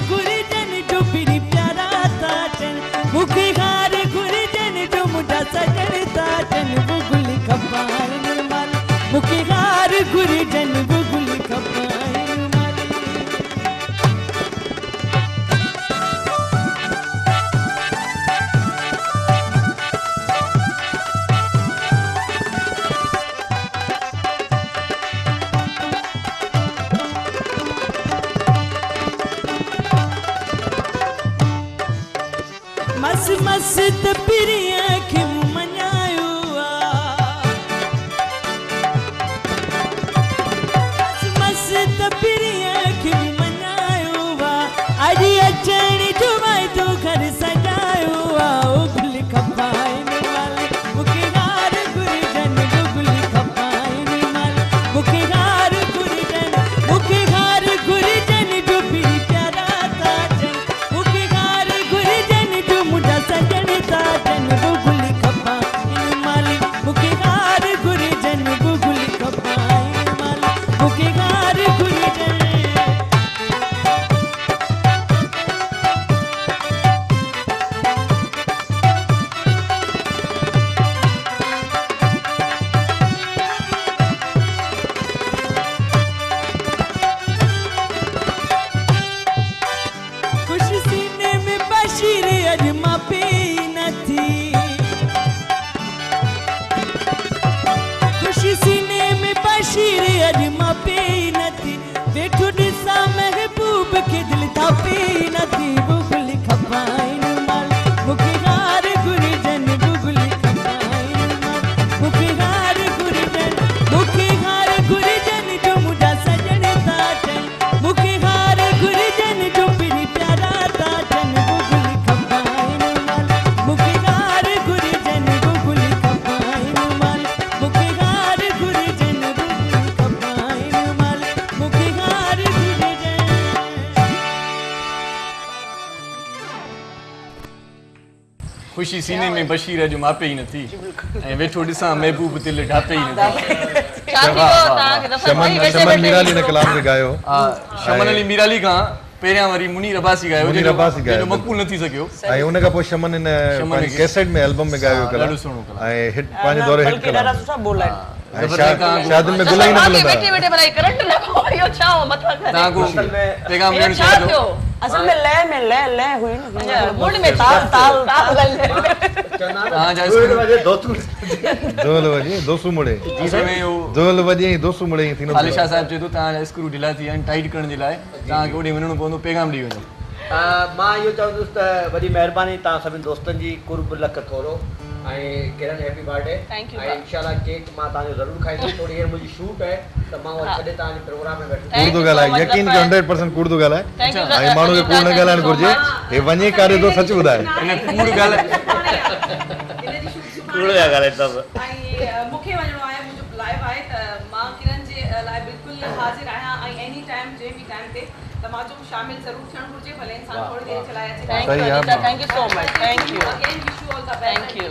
घुरिजन जो पिरी प्यारा था अचनि मूंखे हार घुरिजन जो मुंहिंजा सजण था अचनि गुल खपाइनि मल मूंखे हार घुरिजन गुल खपाइनि मल मस मस त पिरिया खे मुंहुं मञायो मस त पिरिया खे मुंहुं मञायो अॼु अचण जो वाइदो घर सजायो ख़ुशी सीने में बशीर जो मापे ई नथी ऐं वेठो ॾिसां महबूब दिलि ढापे ई नथी छा थी वियो तव्हांखे दफ़ा वई वेठे शमन वेठे मीराली ने कलाम में गायो शमन अली मीराली खां पहिरियां वरी मुनीर अब्बासी गायो मुनीर अब्बासी गायो, जंहिंजो मक़बूल न थी सघियो ऐं उन खां पोइ शमन इन पंहिंजी कैसेट में एल्बम में गायो कलाम ॾाढो सुहिणो कलाम ऐं हिट पंहिंजे दौरे हिट बल्कि ॾाढा कलाम सुठा बोल आहिनि ऐं शादियुनि में गुल ई न तव्हांखे मिलंदा वेठे वेठे भला करंट लॻो इहो छा हो मथां करे तव्हां को असल में पैगाम इहो ॾियणु छा चाहियो थियो असल में लय हुई न मूड में ताल ताल तव्हांजा दोल वॼे दोसू मुड़े असल में इहो दोल वॼे दोसू मुड़े थींदो ख़ालिद शाह साहिब चए थो तव्हांजा स्क्रू ढिला थी विया आहिनि टाइट करण जे लाइ तव्हांखे होॾे वञिणो पवंदो पैगाम ॾेई वञो मां इहो चवंदुसि त वॾी महिरबानी तव्हां सभिनी दोस्तनि जी कुर्ब लख थोरो ऐं किरण हैप्पी बर्थडे Thank you, ऐं इंशाल्लाह केक मां तव्हांजो ज़रूरु खाईंदुसि थोरी देरि मुंहिंजी शूट आहे त मां उहा छॾे तव्हांजे प्रोग्राम में वेठो Thank कूड़ you थो so ॻाल्हाए much, यकीन Zafar. के 100% कूड़ थो ॻाल्हाए Thank you, ऐं माण्हू खे कूड़ न ॻाल्हाइणु घुरिजे हे वञे कारे थो सच ॿुधाए इन कूड़ ॻाल्हि कूड़ था ॻाल्हाइनि सभु ऐं मूंखे वञिणो आहे मुंहिंजो लाइव आहे त मां किरण जे लाइ बिल्कुलु हाज़िर आहियां ऐं एनी टाइम जे बि टाइम ते त मां जो शामिल ज़रूरु थियणु घुरिजे भले इंसान थोरी देरि चलाए अचे Thank सही you, आहे, Anita. Thank you so much. Thank you. Again, wish you all the best. Thank you.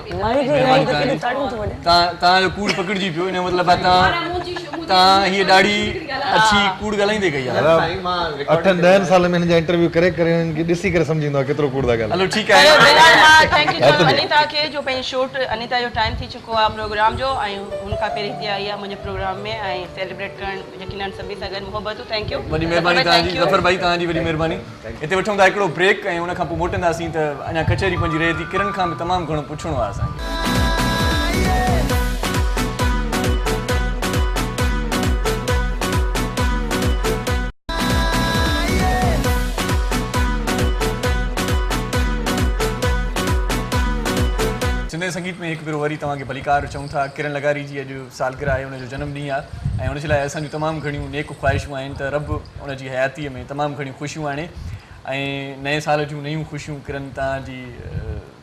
तव्हांजो कूड़ पकड़िजी पियो इन जो मतिलबु आहे तव्हां हीअ ॾाढी अच्छी कूड़ ॻाल्हाईंदे कई आहे साईं मां 8-10 साल में हिन जा इंटरव्यू करे करे हिननि खे ॾिसी करे सम्झींदो आहे केतिरो कूड़ था ॻाल्हाए हलो ठीकु चलो आहे बेलाल मां थैंक यू चवां अनीता खे जो पंहिंजी शूट अनीता जो टाइम थी चुको आहे प्रोग्राम जो ऐं हुनखां पहिरीं हिते आई आहे मुंहिंजे प्रोग्राम में ऐं सेलिब्रेट करणु यकीनन सभी सां गॾु मुहबतूं थैंक यू वॾी महिरबानी तव्हांजी ज़फर भाई तव्हांजी वॾी महिरबानी हिते वठूं था हिकिड़ो ब्रेक ऐं उनखां पोइ मोटंदासीं त अञा कचहरी पंहिंजी रहे थी किरण खां बि तमामु घणो पुछिणो आहे असांखे सिंधी संगीत में हिकु भेरो वरी तव्हांखे भलीकार चऊं था किरण लगारी जी अॼु सालगिरह आहे हुनजो जनम ॾींहुं आहे ऐं हुनजे लाइ असांजूं तमामु घणियूं नेक ख़्वाहिशूं आहिनि त रब हुनजी हयातीअ में तमामु घणियूं ख़ुशियूं आणे ऐं नए साल जूं नयूं ख़ुशियूं किरण तव्हांजी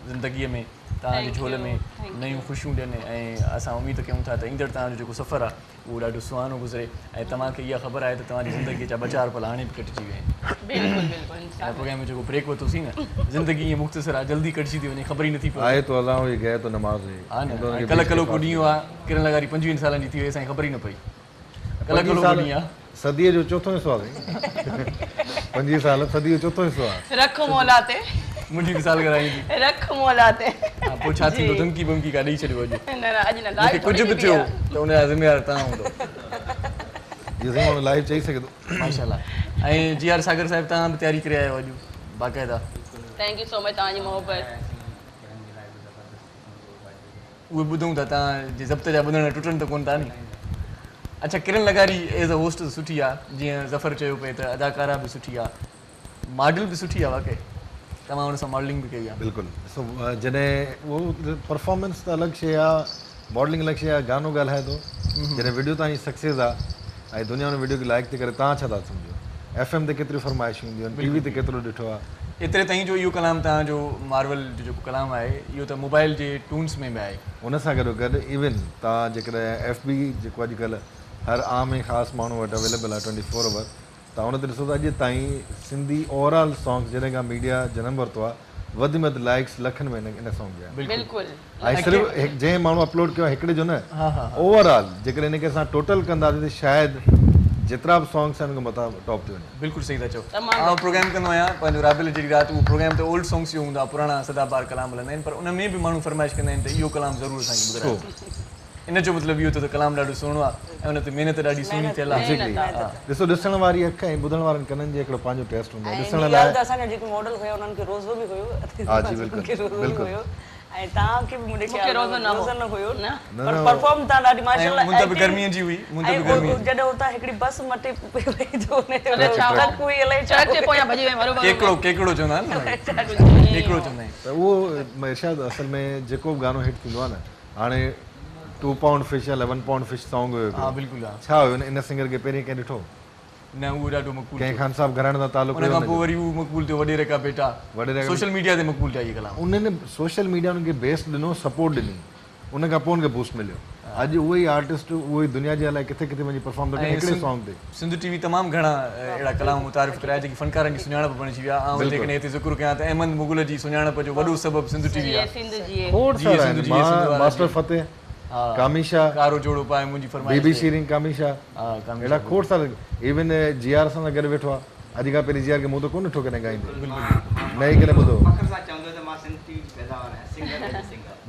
ज़िंदगीअ में तव्हांजे झोल में नयूं ख़ुशियूं ॾियनि ऐं असां उमेद कयूं था त ईंदड़ तव्हांजो जेको सफ़रु आहे उहो ॾाढो सुहानो गुज़रे ऐं तव्हांखे इहा ख़बर आहे त तव्हांजी ज़िंदगीअ जा 2-4 पल हाणे बि कटिजी विया आहिनि बिल्कुलु बिल्कुलु ऐं प्रोग्राम में जेको ब्रेक वरितोसीं न ज़िंदगी ईअं मुख़्तसर आहे जल्दी कटिजी थी वञे ख़बर ई नथी पए आए तो अल्लाह हुई गए तो नमाज़ हुई हा न कल्ह कलो को ॾींहुं आहे किरण लगारी 25 सालनि जी थी वई असांखे ख़बर ई न पई कल्ह कलो को ॾींहुं आहे सदीअ जो चोथों हिसो आहे 25 साल सदीअ जो चोथों हिसो आहे रख मोला ते मुंहिंजी बि सालगिरह ईंदी रख मोला ते हा पोइ छा थींदो धमकी बमकी का ॾेई छॾियो अॼु न न अॼु न मूंखे ॻाल्हि कुझु बि थियो त उनजा ज़िम्मेवार तव्हां हूंदो जीअं साईं माण्हू लाइव चई सघे थो माशाल्लाह ऐं जी आर सागर साहिब तव्हां बि तयारी करे आयो अॼु बाक़ाइदा थैंक यू सो मच तव्हांजी मोहबत उहे ॿुधूं था तव्हांजे ज़ब्त जा ॿुधण टुटनि त कोन था नी अच्छा किरण लगारी एज़ अ होस्ट सुठी आहे जीअं ज़फर चयो पिए त अदाकारा बि सुठी आहे मॉडल बि सुठी आहे वाक़ई तव्हां हुन सां मॉडलिंग बि कई आहे बिल्कुलु ॾिसो जॾहिं उहो परफॉर्मेंस त अलॻि शइ आहे मॉडलिंग अलॻि शइ आहे गानो ॻाल्हाए थो जॾहिं वीडियो तव्हांजी सक्सेस आहे ऐं दुनिया में वीडियो खे लाइक थी करे तव्हां छा था सम्झो FM ते केतिरियूं फरमाइशूं ईंदियूं आहिनि TV ते केतिरो ॾिठो आहे एतिरे ताईं जो इहो कलाम तव्हांजो मार्वल जो जेको कलाम आहे इहो त मोबाइल जे टून्स में बि आहे उन सां गॾु इवन तव्हां जेकॾहिं FB जेको अॼुकल्ह हर आम ऐं ख़ासि माण्हू वटि अवेलेबल आहे 24 आवर तव्हां हुन ते ॾिसो त अॼु ताईं सिंधी ओवरऑल सॉन्ग जॾहिं खां मीडिया जनम वरितो आहे वधि में वधि लाइक्स लखनि में इन सॉन्ग जा बिल्कुलु ऐं सिर्फ़ु जंहिं माण्हू अपलोड कयो आहे हिकिड़े जो न ओवरऑल जेकॾहिं हिनखे असां टोटल कंदासीं त शायदि जेतिरा बि सॉन्ग्स आहिनि उनखे मथां टॉप थी वञे बिल्कुलु सही था चओ मां प्रोग्राम कंदो आहियां पंहिंजो राबिल जहिड़ी राति उहो प्रोग्राम त ओल्ड सॉन्ग्स जो हूंदो आहे पुराणा सदाबहार कलाम हलंदा आहिनि पर उन में बि माण्हू फरमाइश कंदा आहिनि त इहो कलाम ज़रूरु असांखे ॿुधायो इन जो मतिलबु इहो त कलाम ॾाढो सुहिणो आहे ऐं हुन ते महिनत ॾाढी सुहिणी थियल आहे ॾिसो ॾिसण वारी अखि ऐं ॿुधण वारनि कननि जो हिकिड़ो पंहिंजो टेस्ट हूंदो आहे ॾिसण ॾिसण लाइ असांजा जेके मॉडल हुया उन्हनि खे रोज़ो बि हुयो हा जी बिल्कुलु ऐं तव्हांखे बि मुंहिंजे ख्याल रोज़ो न रोज़ो न हुयो न पर परफॉर्म तव्हां ॾाढी माशाल्लाह मुंहिंजा बि गर्मीअ जी हुई मुंहिंजा बि गर्मी जॾहिं हुतां हिकिड़ी बस मटे पई जो ट्रक हुई इलाही ट्रक जे पोयां भॼी वई बरोबरि केकड़ो चवंदा आहिनि न केकड़ो चवंदा आहिनि त उहो इरशाद असल में जेको बि गानो हिट थींदो आहे न हाणे 2 पाउंड फिश या 11 पाउंड फिश सॉन्ग हुयो हा बिल्कुलु आहे छा हुयो इन सिंगर खे पहिरीं कंहिं ॾिठो न उहो ॾाढो मक़बूल कंहिं ख़ान साहब घराणे सां तालुक उन खां पोइ वरी उहो मक़बूल थियो वॾेरे का बेटा सोशल मीडिया ते मक़बूल थिया इहे कलाम उन्हनि सोशल मीडिया उनखे बेस ॾिनो सपोर्ट ॾिनी उन खां पोइ उनखे बूस्ट मिलियो अॼु उहे ई आर्टिस्ट उहे दुनिया जे अलाए किथे किथे वञी परफॉर्म था कनि हिकिड़े सॉन्ग ते। सिंधु टीवी तमामु घणा अहिड़ा कलाम मुतारिफ़ कराया जेकी फनकारनि जी सुञाणप बणिजी विया। ऐं जेकॾहिं हिते ज़िक्र कयां त अहमद मुग़ल जी सुञाणप जो वॾो सबबु सिंधु टीवी आहे। खोड़ सारा आहिनि, मास्टर फतेह, कामिशा, कारो जोड़ो पाए मुंहिंजी फरमाइश बीबी शीरिन कामिशा, अहिड़ा खोड़ सारा। इवन जीआर सां गॾु वेठो आहे, अॼु खां पहिरीं जीआर खे मूं त कोन ॾिठो कॾहिं ॻाईंदे, न ई कॾहिं ॿुधो।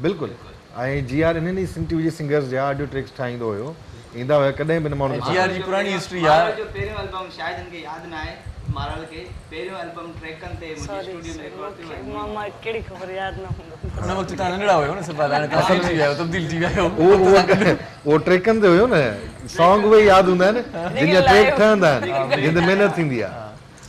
बिल्कुलु, ऐं जीआर इन्हनि सिंध टीवी जे सिंगर्स जा ऑडियो ट्रैक्स ठाहींदो हुयो, ईंदा हुया कॾहिं बि न माण्हू। जीआर जी पुराणी हिस्ट्री आहे। जो पहिरियों एल्बम शायदि इनखे यादि न आहे मारल खे, पहिरियों एल्बम ट्रैकनि ते मुंहिंजे स्टूडियो में रिकॉर्ड थियो आहे। मां कहिड़ी ख़बर यादि न हूंदो। उन वक़्तु तव्हां नंढड़ा हुयो न सभु, हाणे तव्हां समझी विया आहियो, तब्दील थी विया आहियो। उहो ट्रैकनि ते हुयो न, सॉन्ग उहे यादि हूंदा आहिनि जिन जा ट्रैक ठहंदा आहिनि, जिन ते महिनत थींदी आहे।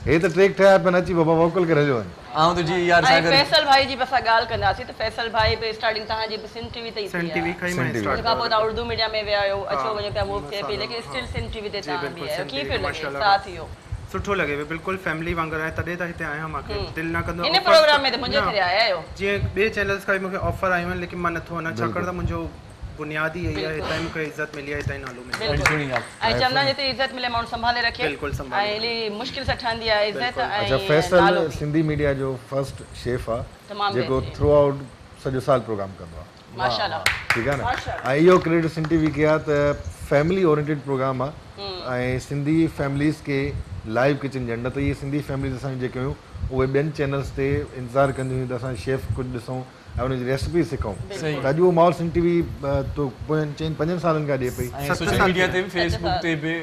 हे त ट्रैक ठहिया पिया अची बाबा वोकल करे हलियो वञे। ऐं त जी यार सागर फैसल भाई जी बि असां ॻाल्हि कंदासीं त फैसल भाई बि स्टार्टिंग तव्हांजी बि सिंध टीवी ते ई थी आहे। उन खां पोइ तव्हां उर्दू मीडिया में विया आहियो, अचो वञो पिया मूव थिए पई, लेकिन स्टिल सिंध टीवी ते तव्हां बि आहियो। कीअं पियो लॻे साथ इहो? सुठो लॻे बिल्कुलु फैमिली वांगुरु आहे, तॾहिं त हिते आहियां। मूंखे दिलि न कंदो इन प्रोग्राम में त मुंहिंजे करे आया आहियो। जीअं ॿिए चैनल्स खां मूंखे ऑफर आयूं आहिनि, लेकिन मां नथो वञा छाकाणि त मुंहिंजो बुनियादी इहा आहे, हितां मूंखे इज़त मिली आहे हितां नालो में। ऐं चवंदा जिते इज़त मिले माण्हू संभाले रखे, ऐं एॾी मुश्किल सां ठहंदी आहे इज़त। अच्छा, फैसल सिंधी मीडिया जो फर्स्ट शेफ आहे जेको थ्रू आउट सॼो साल प्रोग्राम कंदो आहे, माशाल्लाह। ठीकु आहे न। ऐं इहो क्रेडिट सिंध टीवी खे आहे त फैमिली ओरिएंटेड प्रोग्राम आहे, ऐं सिंधी फैमिलीज़ खे लाइव किचन ॼण, न त इहे सिंधी फैमिलीज़ असांजी जेके हुयूं उहे ॿियनि चैनल्स ते इंतज़ारु कंदियूं हुयूं त असां शेफ कुझु ॾिसूं ऐं उनजी रेसिपी सिखूं। त अॼु उहो माहौल सिंध टीवी तो 4-5 सालनि खां ॾिए पई। सोशल मीडिया ते बि फेसबुक ते बि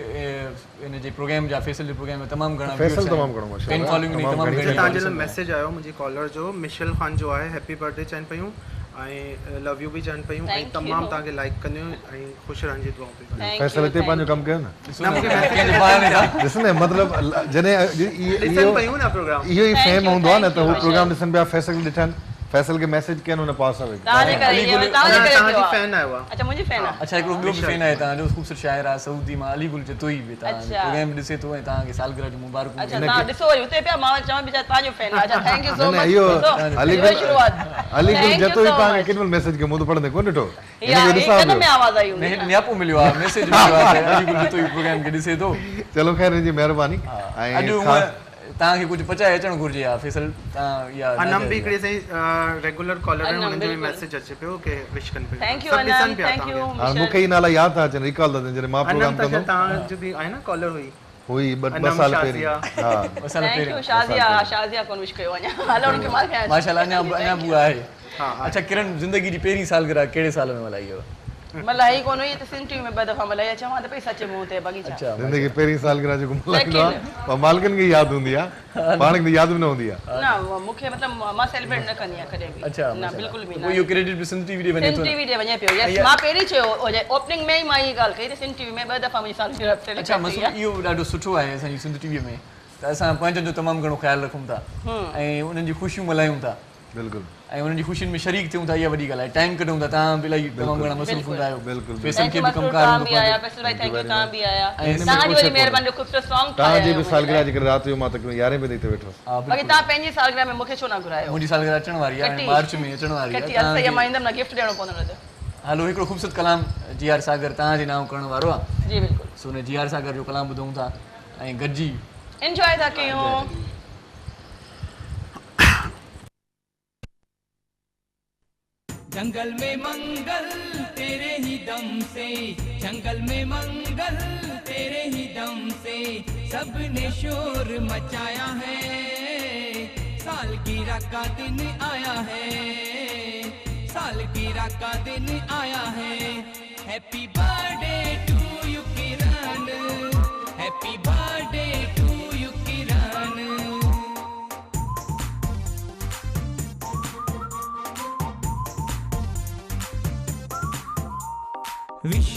इन जे प्रोग्राम जा फैसल जे प्रोग्राम में तमामु घणा फैसल तमामु घणो फैन फॉलोइंग तमामु घणी। तव्हांजे लाइ मैसेज आयो मुंहिंजी कॉलर जो, मिशल ख़ान जो आहे, हैप्पी बर्थडे चवनि पियूं ऐं लव यू बि चवनि पियूं, ऐं तमामु तव्हांखे लाइक कंदियूं ऐं ख़ुशि रहण जी दुआऊं पई कनि। फैसल हिते पंहिंजो कमु कयो न, ॾिस न, मतिलबु जॾहिं इहो ई फेम हूंदो आहे न त उहो प्रोग्राम ॾिसनि पिया, फैसल ॾिठनि, फैसल के मैसेज कयनि हुन पास आहे। तव्हांजे करे तव्हांजी फैन आयो आहे। अच्छा, मुंहिंजी फैन आहे। अच्छा, हिकिड़ो ॿियो बि फैन आहे तव्हांजो, ख़ूबसूरत शाइर आहे सऊदी मां, अली गुल जतोई बि तव्हां प्रोग्राम ॾिसे थो ऐं तव्हांखे सालगिरह जी मुबारक। अच्छा, तव्हां ॾिसो वरी हुते पिया, मां चवां पई तव्हांजो फैन आहे। अच्छा, थैंक यू सो मच। इहो अली गुल जतोई तव्हांखे केॾी महिल मैसेज कयो, मूं त पढ़ंदे कोन ॾिठो, हिन में आवाज़ आई हूंदी। न्यापो मिलियो आहे, मैसेज मिलियो आहे अली गुल जतोई प्रोग्राम खे ॾिसे थो। चलो ख़ैर, हिनजी महिरबानी। ऐं तव्हांखे कुझु पचाए अचणु घुरिजे आहे फैसल, तव्हां या अनम बि हिकिड़ी सही रेगुलर कॉलर आहे, हुननि जो बि मैसेज अचे पियो कि विश कनि पियो। Thank U Anam, thank U. हाणे मूंखे ई नाला यादि था अचनि, रिकॉल था अचनि, जॾहिं मां प्रोग्राम कंदो तव्हांजो बि आहे न कॉलर हुई 2 साल पहिरीं। हा, 2 साल थैंक पहिरीं। यू शाज़िया कोन विश कयो अञा, हलो उनखे मां खे माशाल्लाह अञा बि आहे। अच्छा किरण, ज़िंदगी जी पहिरीं सालगिरह कहिड़े साल में मल्हाई हुआ? मलाई कोन हुई त सिंध टीवी में 2 दफ़ा मलाई, चवां त पई सच मुंह ते बगीचा। ज़िंदगी पहिरीं सालगिरह जेको मल्हाईंदो आहे पर मालिकनि खे यादि हूंदी आहे, पाण खे यादि बि न हूंदी आहे। न मूंखे मतिलबु मां सेलिब्रेट न कंदी आहियां कॾहिं बि। अच्छा, न बिल्कुलु बि न। इहो क्रेडिट बि सिंध टीवी ॾे वञे थो। सिंध टीवी ॾे वञे पियो। यस, मां पहिरीं चयो ओपनिंग में ई मां इहा ॻाल्हि कई त सिंध टीवी में 2 दफ़ा मुंहिंजी सालगिरह सेलिब्रेट। अच्छा, मसलो इहो ॾाढो सुठो आहे असांजी सिंध टीवीअ में त असां पंहिंजनि जो तमामु घणो ख़्यालु रखूं था ऐं उन्हनि जी ख़ुशियूं मल्हायूं था। बिल्कुलु। ऐं उन्हनि जी ख़ुशियुनि में शरीक थियूं था, इहा वॾी ॻाल्हि आहे। टाइम कढूं था, तव्हां बि इलाही तमामु घणा मसरूफ़ हूंदा आहियो। फैसल खे बि कमकार हूंदो आहे। फैसल भाई थैंक यू, तव्हां बि आया। तव्हांजी वरी महिरबानी, ख़ूबसूरत सॉन्ग ठाहियो। तव्हांजी बि सालगिरह जे करे राति जो मां तक़रीबन 11 बजे ताईं वेठो। बाक़ी तव्हां पंहिंजी सालगिरह में मूंखे छो न घुरायो? मुंहिंजी सालगिरह अचण वारी आहे, मार्च में अचण वारी आहे। कटी मां ईंदमि न, गिफ्ट ॾियणो पवंदो न त। हलो, हिकिड़ो ख़ूबसूरत कलाम जीआर सागर तव्हांजे नाम करण वारो आहे। जी बिल्कुलु। सो हुन जीआर सागर जो कलाम ॿुधूं था ऐं गॾिजी एंजॉय था कयूं। जंगल में मंगल तेरे ही दम से, जंगल में मंगल तेरे ही दम से, सबने शोर मचाया है, सालगिरह का दिन आया है, सालगिरह का दिन आया है। Happy birthday to you Kiran, happy birthday to you Kiran. Wish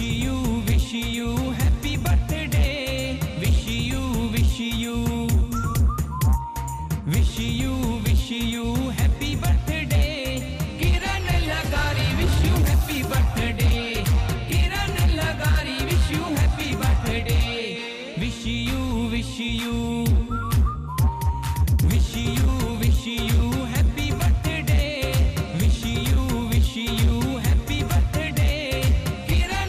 you happy birthday, wish you, wish you, wish you, wish you happy birthday, Kiran Lagari, wish you happy birthday, Kiran Lagari, wish you happy birthday, wish you, wish you, wish you, wish you happy birthday, wish you, wish you happy birthday, Kiran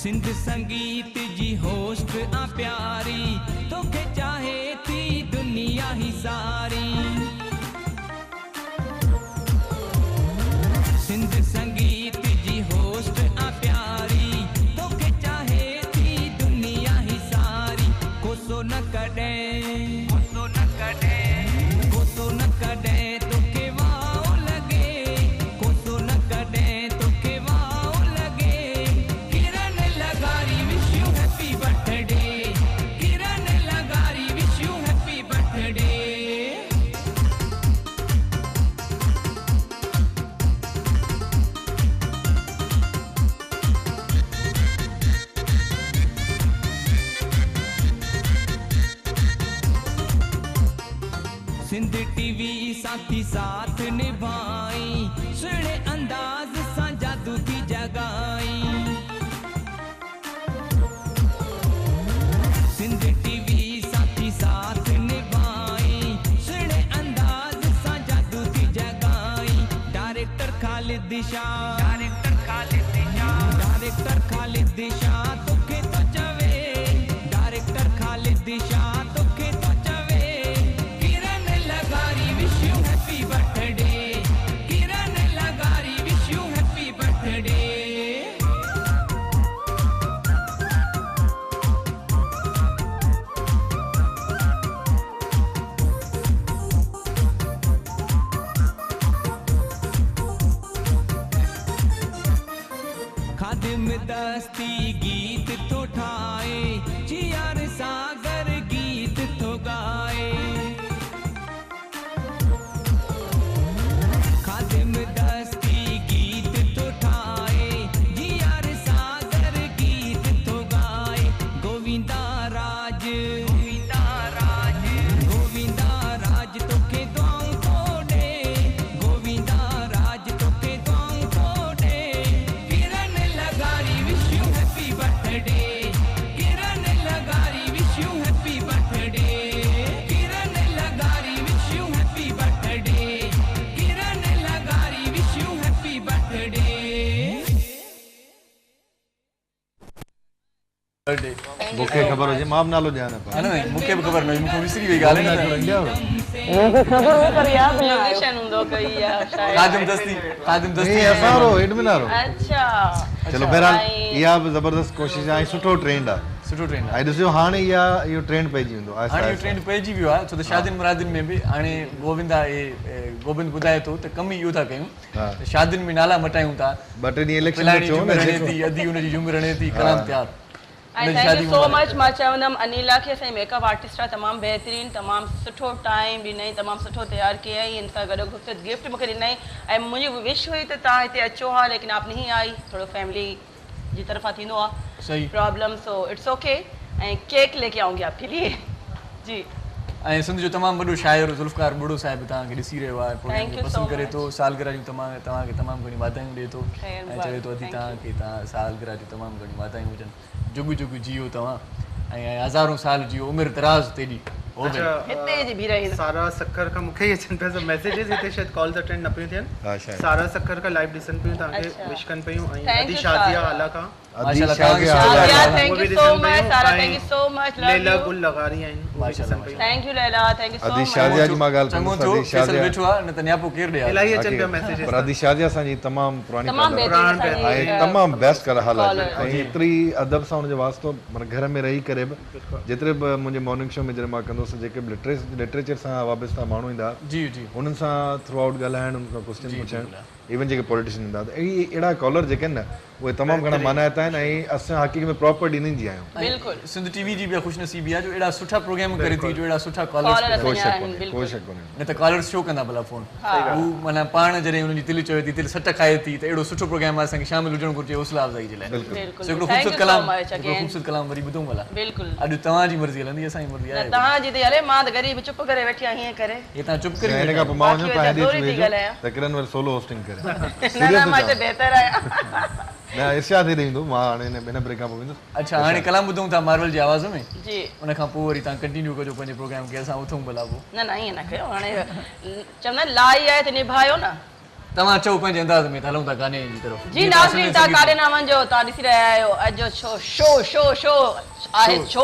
Sindh संगीत जी host आ प्यारी तोखे चाहे थी दुनिया ही सारी सिंध संगीत जी होस्ट आ प्यारी तोखे चाहे थी दुनिया ही सारी कोसो न कॾे तोखे वाओ लॻे कोसो न कॾे तोखे वाओ लॻे Kiran Lagari wish you happy birthday Kiran Lagari wish you happy birthday Sindh TV साथी साथ निभाई सुहिणे अंदाज़ सां जादू थी जगाई सिंध टीवी साथी साथ निभाई सुहिणे अंदाज़ सां जादू थी जगाई डायरेक्टर खालिद शाह तोखे तो चवे डायरेक्टर खालिद शाह तोखे तो चवे किरण Lagari wish you happy birthday Kiran Lagari wish you happy birthday खादिम दस्ती गीत तो ठाए जियार सागर गीत तो गाए खादिम दस्ती गीत तो ठाए जियार सागर गीत तो गाए गोविंदा राज तोखे दुआऊं तो ॾे गोविंदा राज तोखे दुआऊं तो ॾे Kiran Lagari wish you happy birthday Kiran Lagari wish you happy birthday Kiran Lagari wish you happy birthday Kiran Lagari wish you happy birthday birthday मूंखे ख़बर हुजे मां बि नालो ॼाणा पर है ना मूंखे बि ख़बर न हुई मूंखे विसरी वई ॻाल्हि न इंडिया मूंखे ख़बर हुई पर यादि न आयो म्यूजिशियन हूंदो कई आहे शायदि खादिम दस्ती नहीं असां रो एडमिनारो अच्छा चलो बहरहाल इहा बि ज़बरदस्त कोशिशि आहे सुठो ट्रेंड आहे सुठो ट्रेंड ऐं ॾिसो हाणे इहो ट्रेंड पइजी वेंदो हाणे इहो ट्रेंड पइजी वियो आहे छो त शादियुनि मुरादियुनि में बि हाणे गोविंद ॿुधाए थो त कम ई इहो था कयूं त शादियुनि में नाला मटायूं था ॿ टे ॾींहं इलेक्शन फलाणी चयो झुमर हणे न थी अधी हुनजी झुमर हणे थी कलाम तयारु And thank you so much मां चवंदमि अनिला खे असांजी मेकअप आर्टिस्ट आहे तमामु बहितरीनु तमामु सुठो टाइम ॾिनई तमामु सुठो तयारु कयई हिन सां गॾु ख़ूबसूरत गिफ्ट मूंखे ॾिनई ऐं मुंहिंजी विश हुई त तव्हां हिते अचो हा लेकिन आप नहीं आई थोरो फैमिली जी तरफ़ां थींदो आहे सही प्रॉब्लम सो इट्स ओके ऐं केक लेके आऊंगी आपके लिए जी ऐं सिंध जो तमामु वॾो शाइर ज़ुल्फ़कार बुढ़ो साहिबु तव्हांखे ॾिसी रहियो आहे Thank you so पसंदि करे much. थो सालगिरह जूं तव्हांखे तमामु घणी वाधायूं ॾिए थो ख़ैर ऐं चवे थो अदी Thank you. तव्हांखे तव्हां सालगिरह जूं तमामु घणी वाधायूं हुजनि जुग जुग जियो तव्हां ऐं हज़ारों साल जियो उमिरि दराज़ तेॾी हिते जी बीह रही सारा सखर का मूंखे ही अचनि पिया सभु मैसेजेस हिते शायदि कॉल्स अटेंड न पियूं थियनि हा शायदि सारा सखर का लाइव ॾिसनि पियूं तव्हांखे अच्छा। विश कनि पियूं ऐं Thank अदी you, शादिया सारा। आला खां माशाल्लाह, शादिया शादिया, आला। thank वो you भी so ॾिसनि much, पियूं सारा, ऐं thank you so much, love Laila you. गुल लगारी आहिनि वो भी माशाल्लाह, ॾिसनि पियूं thank U Laila thank you सो अदी मच शादिया जी मां ॻाल्हि चङो कंदुसि थियो अदी फैसल शादिया वेठो आहे न त नियापो केरु ॾे इलाही अचनि पिया मैसेजेस पर अदी शादिया असांजी तमामु पुराणी तमामु caller बहितरीनु प्राण असांजी, आहे तमामु बेस्ट कर हाल आहे caller. ऐं एतिरी अदब सां हुनजो वास्तो माना घर में रही करे बि जेतिरे बि मुंहिंजे मॉर्निंग शो में जॾहिं मां कंदुसि जेके बि लिटरेचर सां वाबस्ता माण्हू ईंदा जी जी उन्हनि सां थ्रू आउट ॻाल्हाइणु उन्हनि खां क्वेश्चन पुछणु इवन जेके पॉलिटिशियन ईंदा त अहिड़ा कॉलर जेके आहिनि न उहे तमामु घणा मानायत आहिनि ऐं असां हक़ीक़त में प्रॉपर ॾींदनि जी आहियूं बिल्कुलु सिंध टीवी जी बि ख़ुशनसीबी आहे जो एॾा सुठा प्रोग्राम करे थी जो एॾा सुठा Caller कॉलर्स कोई असांजा शक आहिनि, कोन्हे बिल्कुलु। कोई शक कोन्हे न त कॉलर्स छो कंदा भला फोन हू माना पाण जॾहिं हुनजी दिलि चवे थी दिलि सट खाए थी त अहिड़ो सुठो प्रोग्राम आहे असांखे शामिल हुजणु घुरिजे हौसला अफ़ज़ाई जे लाइ बिल्कुलु सो हिकिड़ो थैंक यू ख़ूबसूरत सो कलाम मच हिकिड़ो अगेन ख़ूबसूरत कलाम वरी ॿुधूं भला बिल्कुलु अॼु तव्हांजी मर्ज़ी हलंदी असांजी मर्ज़ी न आहे तव्हांजी त हले मां त ग़रीब चुप करे वेठी आहियां हीअं करे हे तव्हां चुप करे हिन खां पोइ मां वञो बाक़ी तव्हां वरी हेॾे थी वेझो ॻाल्हायां। त किरन वरी सोलो होस्टिंग करे न न मां हिते बहितर आहियां न इर्शाद ई ॾींदो मां हाणे हिन ब्रेक खां पोइ वेंदुसि अच्छा हाणे कलाम ॿुधूं था मार्वल जी आवाज़ में जी उन खां पोइ वरी तव्हां कंटिन्यू कजो पंहिंजे प्रोग्राम खे असां उथूं भला पोइ न न ईअं न कयो हाणे चवंदा आहिनि लाई आहे त निभायो न तव्हां चओ पंहिंजे अंदाज़ में त हलूं था गाने जी तरफ़ जी नाज़रीन तव्हां काॾे न वञो तव्हां ॾिसी रहिया आहियो अॼु जो शो आहे छो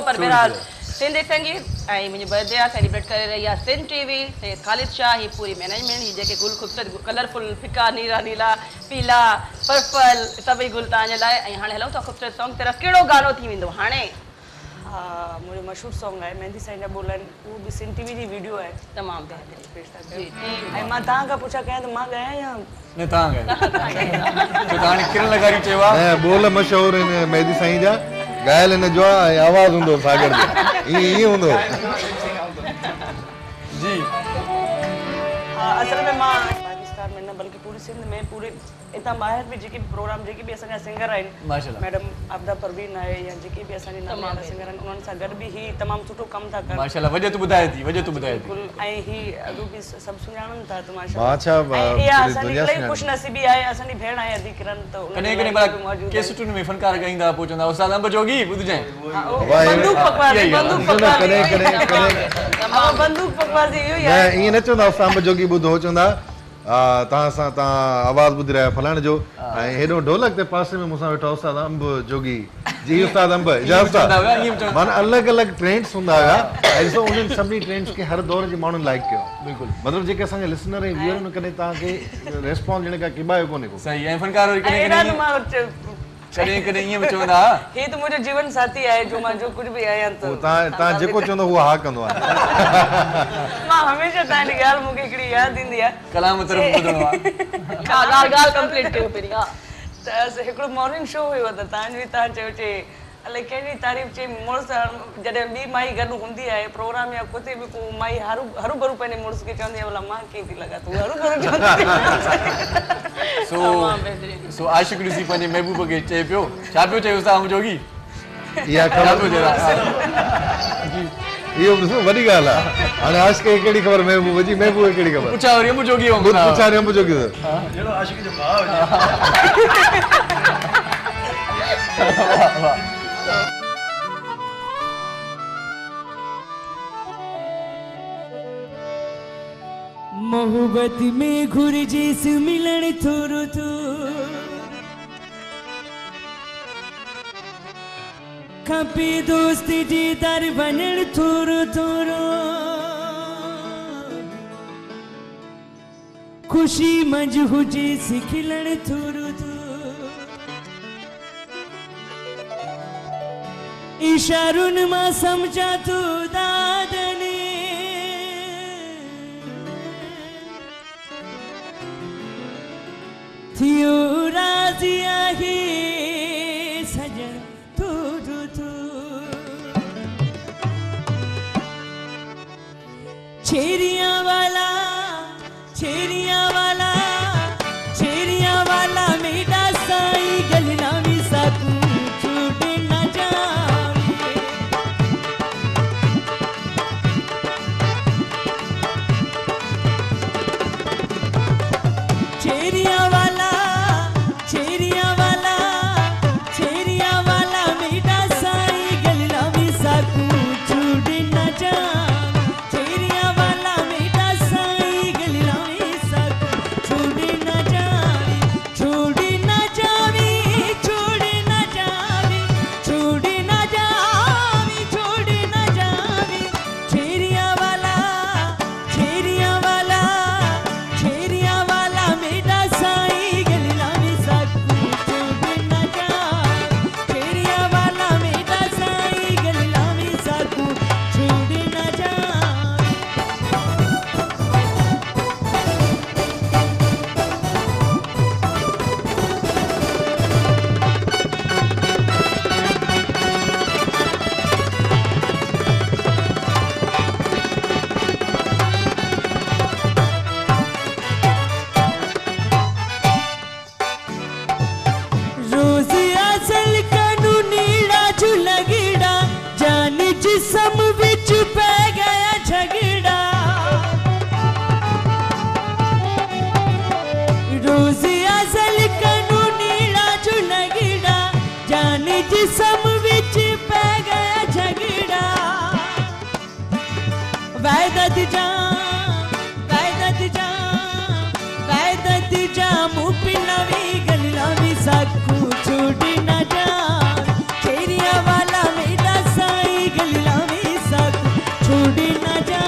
पर बहरहाल सिंधी संगीत ऐं मुंहिंजी बर्थडे आहे सेलिब्रेट करे रही आहे सिंध टीवी से ख़ालिद शाह ही पूरी मैनेजमेंट ही जेके गुल ख़ूबसूरत कलरफुल फिका नीरा नीला पीला पर्पल सभई गुल तव्हांजे लाइ ऐं हाणे हलूं था ख़ूबसूरत सॉन्ग तरफ़ कहिड़ो गानो थी वेंदो हाणे हा मुंहिंजो मशहूरु सॉन्ग आहे मेहंदी साईं जा बोल आहिनि उहो बि सिंध टीवी जी वीडियो आहे तमामु बहितरीनु ऐं मां तव्हां खां पुछा कयां त मां ॻायां या न तव्हां ॻायो छो त हाणे किरण लगारी चयो आहे बोल मशहूरु आहिनि मेहदी साईं जा ॻायल हिन जो आहे ऐं आवाज़ हूंदो सागर जो ईअं हूंदो जी असल में मां पाकिस्तान में न बल्कि पूरी सिंध में पूरे इतां ॿाहिरि बि जेके बि प्रोग्राम जेके बि असांजा सिंगर आहिनि माशाल्लाह मैडम आबदा परवीन आहे या जेके बि असांजे नाले वारा सिंगर आहिनि उन्हनि सां गॾु बि ही तमामु सुठो कमु था कनि माशाल्लाह वजह तू ॿुधाए थी बिल्कुलु ऐं ही अॻु बि सभु सुञाणनि था त मां छा माशाल्लाह ऐं इहा पूरी असांजी दुनिया इलाही सुञाणे। ख़ुशनसीबी आहे असांजी भेण आहे अदी किरण त कॾहिं कॾहिं भला केसटुनि में फनकार ॻाईंदा पोइ चवंदा उस्ताद अंब जोगी ॿुधजांइ बंदूक पकवाज़ी बंदूक पकवाज़ी कॾहिं बंदूक पकवाज़ी इहो ई न आहे ईअं न चवंदा उस्ताद अंब जोगी ॿुधो चवंदा तव्हां सां तव्हां आवाज़ ॿुधी रहिया फलाणे जो ऐं हेॾो ढोलक ते पासे में मूंसां वेठो उस्ताद अंब जोगी जी उस्ताद अंब जा उस्ताद माना अलॻि अलॻि ट्रेंड्स हूंदा हुआ ऐं ॾिसो उन्हनि सभिनी ट्रेंड्स खे हर दौर जे माण्हुनि लाइक कयो बिल्कुलु मतिलबु जेके असांजे लिसनर ऐं व्यूअर आहिनि कॾहिं तव्हांखे रिस्पॉन्स ॾियण खां किबायो कोन्हे को सही ऐं फनकार वरी कॾहिं कॾहिं ईअं बि चवंदा हे त मुंहिंजो जीवन साथी आहे जो मां जो कुझु बि आहियां त तव्हां जेको चवंदो उहो हा कंदो आहे मां हमेशह तव्हांजी ॻाल्हि मूंखे हिकिड़ी यादि ईंदी आहे कलाम तरफ़ ॿुधणो आहे ॻाल्हि कंप्लीट कयो पहिरीं हा त हिकिड़ो मॉर्निंग शो हुयो त तव्हां चयो चे अलाए कहिड़ी तारीफ़ चई मुड़ुस जॾहिं ॿी माई गॾु हूंदी आहे प्रोग्राम या किथे बि को माई हरू भरू पंहिंजे मुड़ुस खे चवंदी आहे भला मां कीअं थी लॻा तूं हरू भरू सो आशिक़ ॾिसी पंहिंजे महबूब खे चए पियो छा पियो चए उस्ताद अंब जोगी इहा ख़बर इहो ॾिसो वॾी ॻाल्हि आहे हाणे आशिक़ खे कहिड़ी ख़बर महबूब जी महबूब खे कहिड़ी ख़बर पुछा वरी अंब जोगी पुछा वरी अंब जोगी जहिड़ो आशिक़ जो भाउ हुजे मोहब्बत में घुर्जिस मिलन थोरो थो खपे दोस्त जी दर वञण थोरो थोरो खुशी मंझ हुजे सिखिलण थोरो थो इशारुनि मां सम्झा थो दादने थियो राज़ी आहे सजन थोरो थो छेरिया वाला मेरा साई गलना में सकू छूट न जावे छेरिया वाला मेरा साई गलना में सकू छूट न जावे छेरिया वाला मेरा साई गलना में सकू छूट न जावे छोड़ न जावे छोड़ न जावे छोड़ न जावे छोड़ न जावे छेरिया वाला मेरा साई गलना में सकू छोड़ न जावे छेरिया वाला मेरा साई गलना में सकू छोड़ न जावे रोज असल कानूनीड़ा झुलगड़ा जान जिसम विच पै गया झगड़ा रोज असल कानूनीड़ा झुलगड़ा जान जिसम विच पै गया झगड़ा वायदत जा साकू छोड़ी न जा चेरिया वाला मेरा साई गलीला में साकू छोड़ी न जा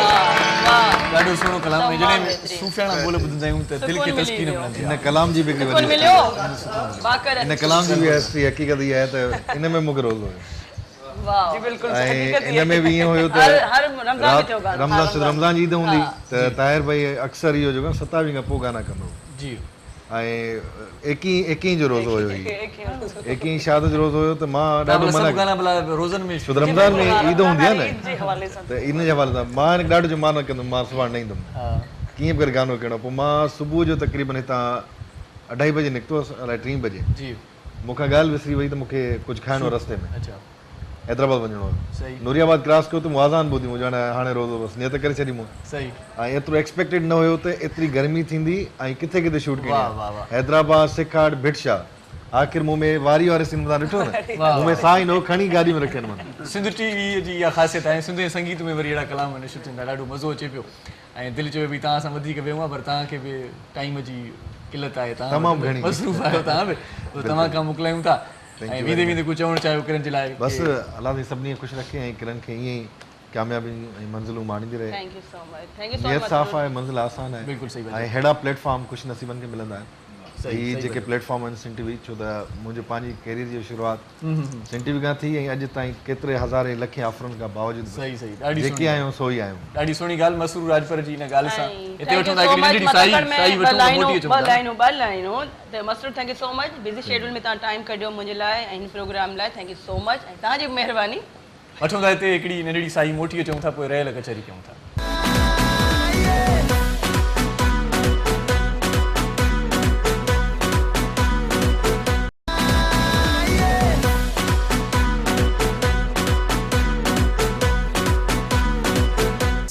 ॾाढो सुहिणो कलाम आहे जॾहिं सूफ़ियाणा ॿोल ॿुधंदा आहियूं त दिलि खे तस्कीन मिलंदी आहे। इन कलाम जी बि हिकिड़ी वॾी इन कलाम जी बि हिस्ट्री हक़ीक़त इहा आहे त इन में मूंखे रोज़ हुयो जी बिल्कुलु ऐं इन में बि ईअं हुयो त रमज़ान जी ईद हूंदी त ताहिर भाई अक्सर इहो जेको 27 खां पोइ गाना कंदो जी ऐं 21 जो रोज़ो हुयो 21 शाद जो रोज़ो हुयो त मां ॾाढो मना गाना भला रोज़नि में छो त रमज़ान में ईद हूंदी आहे न जे हवाले सां त इन जे हवाले सां मां ॾाढो जो माना कंदुमि मां सुभाणे न ईंदुमि कीअं बि करे गानो कहिड़ो पोइ मां सुबुह जो तक़रीबन हितां 2:30 बजे निकितो अलाए 3 बजे जी मूंखां ॻाल्हि विसरी वई त मूंखे कुझु खाइणो रस्ते में अच्छा हैदराबाद वञिणो हुयो सही नूरियाबाद क्रॉस कयो त मूं आज़ान ॿुधी मुंहिंजो हाणे रोज़ो बसि नियत करे छॾी मूं सही ऐं एतिरो एक्सपेक्टेड न हुयो त एतिरी गर्मी थींदी ऐं किथे किथे शूट वाह, वाह, वाह। कई हैदराबाद सिखाड़ भिटशा आख़िर मूं में वारी वारे सीन तव्हां ॾिठो न मूं में साईं हो खणी गाॾी में रखियनि मां सिंध टीवी जी इहा ख़ासियत आहे सिंध जे संगीत में वरी अहिड़ा कलाम नशर थींदा ॾाढो मज़ो अचे पियो ऐं दिलि चयो भई तव्हां सां वधीक वेहूं आहे पर तव्हांखे बि टाइम जी किलत आहे तमामु घणी मसरूफ़ आहियो तव्हां बि तव्हां खां मोकिलायूं था ऐं वेंदे वेंदे कुझु चवणु चाहियो किरण जे लाइ बसि अलाह ताईं सभिनी खे ख़ुशि रखे ऐं किरण खे ईअं ई कामयाबी ऐं मंज़िलूं माणींदी रहे thank you so much thank you सो नियत मच साफ़ आहे मंज़िल आसान आहे बिल्कुलु सही ऐं अहिड़ा प्लेटफॉर्म ख़ुशि नसीबनि खे मिलंदा आहिनि हीअ जेके प्लेटफॉर्म आहिनि सिन टीवी छो त मुंहिंजो पंहिंजी कैरियर जी शुरूआति सिन टीवी खां थी ऐं अॼु ताईं केतिरे हज़ारे लखे ऑफरनि खां बावजूदि सही सही ॾाढी जेके आहियूं सो ई आहियूं ॾाढी सुहिणी ॻाल्हि मसरूर राजपर जी हिन ॻाल्हि सां हिते Thank वठूं you था so हिकिड़ी much. नंढड़ी मतलब साई अगर मैं साई ॿ वठूं लाइनूं मोटी अचूं था त Masroor thank you so much busy schedule में तव्हां टाइम कढियो मुंहिंजे लाइ ऐं हिन प्रोग्राम लाइ थैंक यू सो मच ऐं तव्हांजी महिरबानी वठूं था हिते हिकिड़ी नंढड़ी साई मोटी अचूं था पोइ रहियल कचहरी कयूं था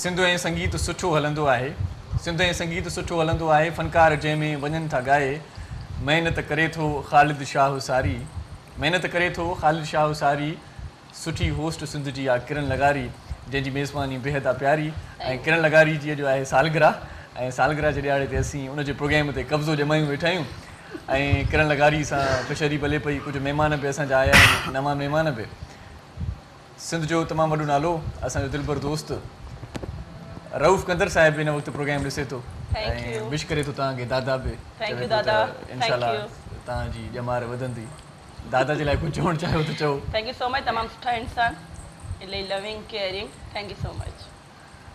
सिंध ऐं संगीत सुठो हलंदो आहे सिंध ऐं संगीत सुठो हलंदो आहे फ़नकार जंहिंमें वञनि था ॻाए महिनत करे थो ख़ालिद शाह हुसारी महिनत करे थो ख़ालिद शाह हुसारी सुठी होस्ट सिंध जी आहे किरण लगारी जंहिंजी मेज़बानी बेहद आहे प्यारी ऐं किरण लगारी जी जो आहे सालगिरह ऐं सालगिरह जे ॾियारे ते असीं उनजे प्रोग्राम ते कब्ज़ो ॼमायूं वेठा आहियूं ऐं किरण लगारी सां कचहरी भले पई कुझु महिमान बि असांजा आया आहिनि नवां महिमान बि सिंध जो तमामु वॾो नालो असांजो दिलबर दोस्त रऊफ़ कंदर साहिब हिन वक़्तु प्रोग्राम ॾिसे थो ऐं विश करे थो तव्हांखे दादा बि इनशाला तव्हांजी ॼमार वधंदी दादा जे लाइ कुझु चवणु चाहियो त चओ थैंक यू सो मच तमामु सुठा इंसान इलाही loving caring thank you so much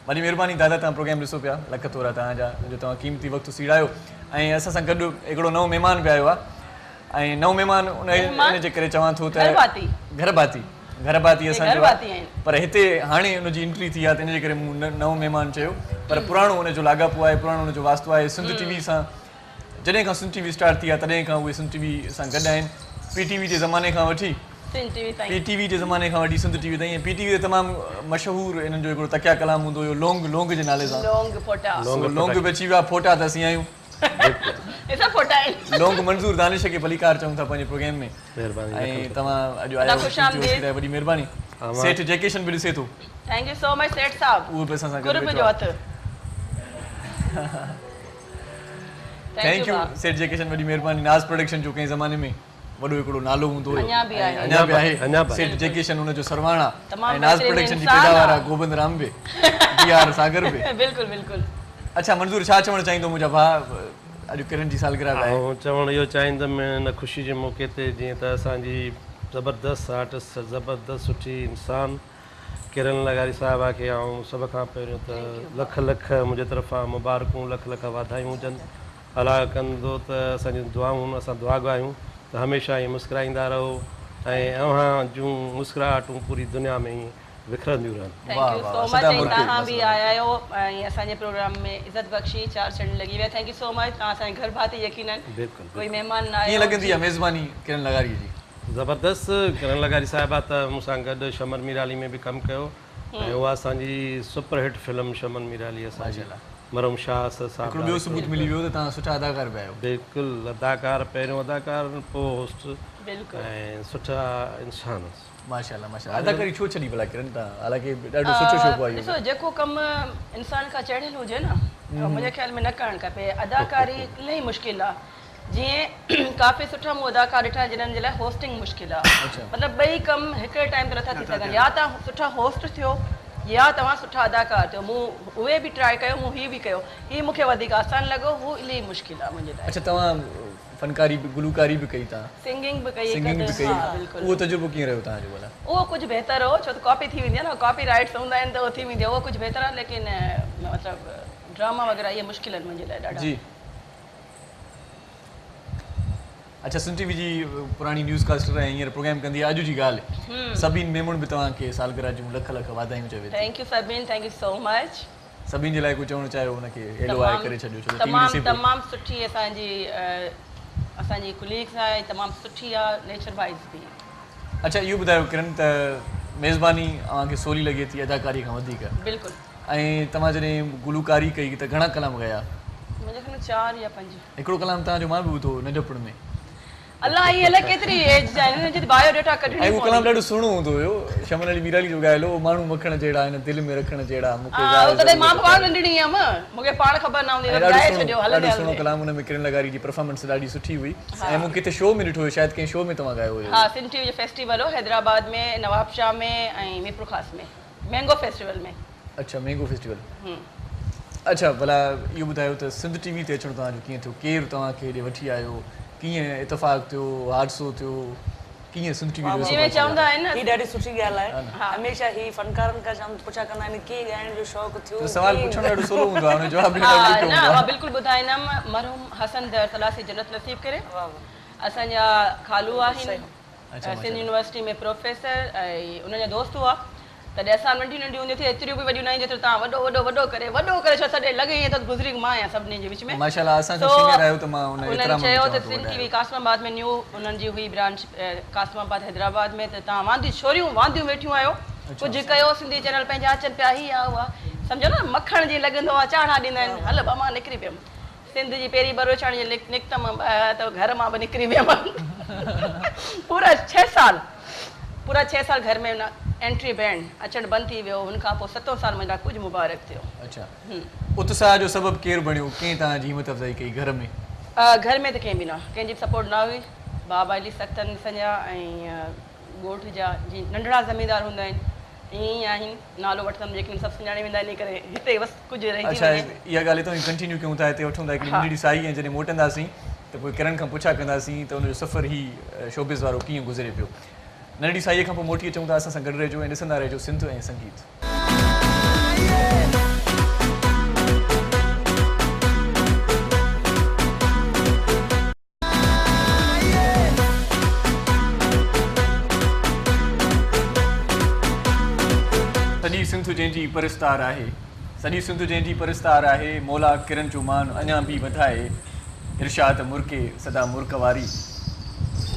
वॾी महिरबानी दादा तव्हां प्रोग्राम ॾिसो पिया लख थोरा तव्हांजा जो तव्हां क़ीमती वक़्तु सीड़ायो ऐं असां सां गॾु हिकिड़ो नओं महिमान बि आयो आहे ऐं नओं महिमान उन जे करे चवां थो त घर बाती असांजो पर हिते हाणे उनजी एंट्री थी आहे त इन जे करे मूं नओं महिमान चयो पर पुराणो उनजो लाॻापो आहे पुराणो उनजो वास्तो आहे सिंध टीवी सां जॾहिं खां सिंध टीवी स्टार्ट थी आहे तॾहिं खां उहे सिंध टीवी सां गॾु आहिनि PTV जे ज़माने खां वठी PTV जे ज़माने खां वठी सिंध टीवी ताईं PTV ते तमामु मशहूरु इन्हनि जो हिकिड़ो तकिया कलाम हूंदो हुयो लोंग जे नाले सां लोंग बि अची वियो आहे फोटा त असीं आहियूं लोंग मंज़ूर दानिश खे भलीकार चऊं था पंहिंजे प्रोग्राम में ऐं तव्हां अॼु आया वॾी महिरबानी सेठ जैकेशन बि ॾिसे थो थैंक यू सो मच सेठ साहब उहो बि असां सां गॾु वेठो आहे थैंक यू सेठ जैकेशन वॾी महिरबानी नाज़ प्रोडक्शन जो कंहिं ज़माने में वॾो हिकिड़ो नालो हूंदो हुयो अञा बि आहे सेठ जैकेशन हुनजो सरवाणा ऐं नाज़ प्रोडक्शन जी पैदावार आहे गोबिंद राम बि DR सागर बि बिल्कुलु बिल्कुुलु अच्छा मंज़ूर छा चवणु चाहींदो मुंहिंजा भाउ अॼु किरण जी सालगिरह आहे चवणु इहो चाहींदुमि हिन ख़ुशी जे मौक़े ते जीअं त असांजी ज़बरदस्त आर्टिस्ट ज़बरदस्त सुठी इंसान किरण लगारी साहिबा खे ऐं सभ खां पहिरियों त लख लख मुंहिंजे तरफ़ां मुबारकूं लख लख वाधायूं हुजनि अला कंदो त असांजी दुआऊं असां दुआ ॻायूं त हमेशह ईअं मुस्कुराईंदा रहो ऐं अव्हां जूं मुस्कुराहटूं पूरी दुनिया में ई विखरंदियूं रहनि थैंक यू सो मच तव्हां बि आया आहियो ऐं असांजे प्रोग्राम में इज़त बख़्शी 4 चढ़ लॻी विया थैंक यू सो मच तव्हां असांजे घर भाती यकीनन कोई महिमान न आयो कीअं लॻंदी आहे मेज़बानी किरण लगारी जी ज़बरदस्त किरण लगारी साहिबा त मूंसां गॾु शमन मीराली में बि कमु कयो ऐं उहा असांजी सुपरहिट फिल्म शमन मीराली असांजी मरहूम शाह साहिब ॿियो सबूत मिली वियो त तव्हां सुठा अदाकार बि आहियो बिल्कुलु अदाकार पहिरियों अदाकार पोइ होस्ट ऐं सुठा इंसान माशाल्लाह माशाल्लाह अदाकारी छो छॾी भला किरण तव्हां हालांकि ॾाढो सुठो शौक़ु आहे ॾिसो जेको कमु इंसान खां चढ़ियल हुजे न मुंहिंजे ख़्याल में न करणु खपे अदाकारी इलाही मुश्किल आहे जीअं काफ़ी सुठा मूं अदाकार ॾिठा जिन्हनि जे लाइ होस्टिंग मुश्किल आहे मतिलबु ॿई कम हिकड़े टाइम ते नथा थी सघनि या तव्हां सुठा होस्ट थियो या तव्हां सुठा अदाकार थियो मूं उहे बि ट्राई कयो मूं हीअ बि कयो हीअ मूंखे वधीक आसान लॻो हू इलाही मुश्किल आहे मुंहिंजे लाइ अच्छा तव्हां फनकारी बि गुलूकारी बि कई तव्हां सिंगिंग बि कई उहो तजुर्बो कीअं रहियो तव्हांजो भला उहो कुझु बहितर हो छो त कॉपी थी वेंदी आहे न कॉपी राइट्स हूंदा आहिनि त उहो थी वेंदी आहे उहो कुझु बहितर आहे लेकिन मतिलबु ड्रामा वग़ैरह इहे मुश्किल आहिनि मुंहिंजे लाइ ॾाढा जी अच्छा सिंध टीवी जी पुराणी न्यूज़ कास्टर ऐं हींअर प्रोग्राम कंदी आहे अॼु जी ॻाल्हि सभिनि मेमून बि तव्हांखे सालगिरह जूं लख लख वाधायूं चवे थैंक यू सभिनि थैंक यू सो मच सभिनि जे लाइ कुझु चवणु चाहियो हुनखे हेलो आहे करे छॾियो छो तमामु सुठी असांजी कुलीग्स आहे तमामु सुठी आहे नेचर वाइज़ बि अच्छा इहो ॿुधायो किरण त मेज़बानी तव्हांखे सवली लॻे थी अदाकारी खां वधीक बिल्कुलु ऐं तव्हां जॾहिं गुलूकारी कई त घणा कलाम ॻाया मुंहिंजे ख़्याल 4 या 5 हिकिड़ो कलाम तव्हांजो मां बि ॿुधो नंढपण में अल्लाह ही अलाए केतिरी एज जा आहिनि जिते बायोडेटा कढणी ऐं उहो कलाम ॾाढो सुहिणो हूंदो हुयो शमन अली मीराली जो ॻायल हो माण्हू मखण जहिड़ा आहिनि दिलि में रखण जहिड़ा मूंखे मां पाण नंढड़ी हुयमि मूंखे पाण ख़बर न हूंदी ॻाए छॾियो ॾाढो सुहिणो कलाम हुन में किरण लगारी जी परफॉर्मेंस ॾाढी सुठी हुई ऐं मूं किथे शो में ॾिठो हुयो शायदि कंहिं शो में तव्हां ॻायो हुयो हा सिंध टीवी जो फेस्टिवल हो हैदराबाद में नवाबशाह में ऐं मीरपुर ख़ास में मैंगो फेस्टिवल में अच्छा मैंगो फेस्टिवल अच्छा भला इहो ॿुधायो त सिंध टीवी ते अचणु तव्हांजो कीअं थियो केरु तव्हांखे हेॾे वठी आयो कीअं इतफ़ाक़ थियो हादसो थियो कीअं सिंध टीवी जो चवंदा आहिनि न ही ॾाढी सुठी ॻाल्हि आहे हमेशह ही फनकारनि खां जाम पुछा कंदा आहिनि कीअं ॻाइण जो शौक़ु थियो सवाल पुछणु ॾाढो सवलो हूंदो आहे हुन जो जवाबु ॾियणु न मां बिल्कुलु ॿुधाईंदमि मरहूम हसन दर सलासी जन्नत नसीब करे असांजा खालू आहिनि सिंध यूनिवर्सिटी में प्रोफेसर ऐं उन्हनि जा दोस्त हुआ तॾहिं असां नंढियूं नंढियूं हूंदियूं थियूं एतिरियूं बि वॾियूं न जेतिरो तव्हां वॾो करे छो सॾे लॻे ईअं त गुज़री मां आहियां सभिनी जे विच में माशाल्लाह असांजो सीनियर आयो त मां उन्हनि चयो त सिंध टीवी कासमाबाद में न्यू उन्हनि जी हुई ब्रांच कासमाबाद हैदराबाद में त तव्हां वांदियूं छोरियूं वांदियूं वेठियूं आहियो कुझु कयो सिंधी चैनल पंहिंजा अचनि पिया ही आहे उहा सम्झो न मखण जीअं लॻंदो आहे चाढ़ा ॾींदा आहिनि हल ॿ मां निकिरी वियमि सिंध जी पहिरीं बरोचाणी निकितमि त घर मां बि निकिरी वियमि पूरा 6 साल पूरा 6 साल घर में ना एंट्री बैंड अचण बंद थी वियो हुन खां पोइ 7 साल मुंहिंजा कुझु मुबारक थियो। अच्छा उत्साह जो सबब केरु बणियो कंहिं तव्हांजी हिम्मत अफ़ज़ाई कई घर में? घर में त कंहिं बि न कंहिंजी सपोर्ट न हुई। बाबा अली सख्तन संजा ऐं ॻोठ जा जीअं नंढड़ा ज़मींदार हूंदा आहिनि ईअं ई आहिनि नालो वठंदमि जेके सभु सुञाणे वेंदा इन करे हिते बसि कुझु रहिजी अच्छा वञे। इहा ॻाल्हि हितां कंटिन्यू कयूं था हिते वठूं था हिकिड़ी नंढड़ी साई ऐं जॾहिं मोटंदासीं त पोइ किरण खां पुछा कंदासीं त हुनजो सफ़र ई शोबिज़ वारो कीअं गुज़रे पियो। नंढड़ी साईअ खां पोइ मोटी अचूं था असां सां गॾु रहिजो ऐं ॾिसंदा रहिजो सिंध ऐं संगीत। सॼी सिंध जंहिंजी परस्तार आहे सॼी सिंध जंहिंजी परस्तार आहे मौला किरण जो मान अञा बि वधाए इरशाद मुर्के सदा मुर्क वारी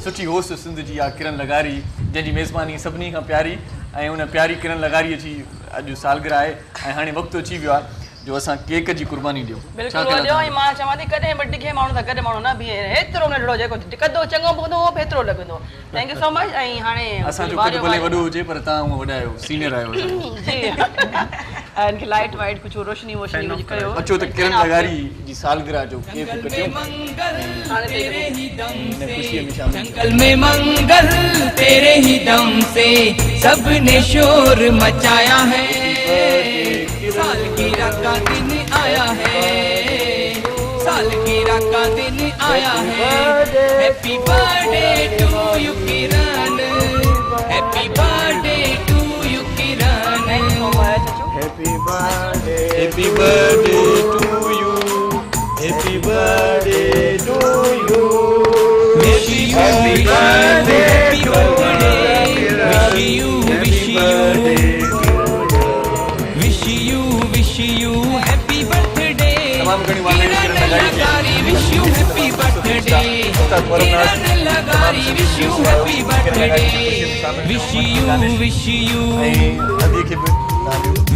सुठी होस सिंध जी आहे किरण लगारी जंहिंजी मेज़बानी सभिनी खां प्यारी ऐं उन प्यारी किरण लगारीअ जी अॼु सालगिरह आहे ऐं हाणे वक़्तु अची वियो आहे जो असां केक जी कुर्बानी ॾियूं। बिल्कुलु ॾियो ऐं मां चवां थी कॾहिं बि डिघे माण्हू सां गॾु माण्हू न बीहे हेतिरो नंढड़ो जेको कदो चङो हूंदो उहो बि हेतिरो लॻंदो। Thank you so much. ऐं हाणे असांजो कदु भले वॾो हुजे पर तव्हां उहो वॾा आहियो सीनियर आहियो जी इनखे लाइट वाइट कुझु रोशनी वोशनी विझी कयो। अचो त किरण लगारी जी सालगिरह जो केक कटियूं जंगल में मंगल तेरे ही दम से सबने शोर मचाया है सालगिरह का दिन आया है सालगिरह का दिन आया है happy birthday to you Kiran happy birthday to you Kiran happy birthday to you happy birthday to you wish you happy birthday wish you happy birthday तमाम घणी वालेकुम Kiran Lagari wish you happy birthday Kiran Lagari wish you happy birthday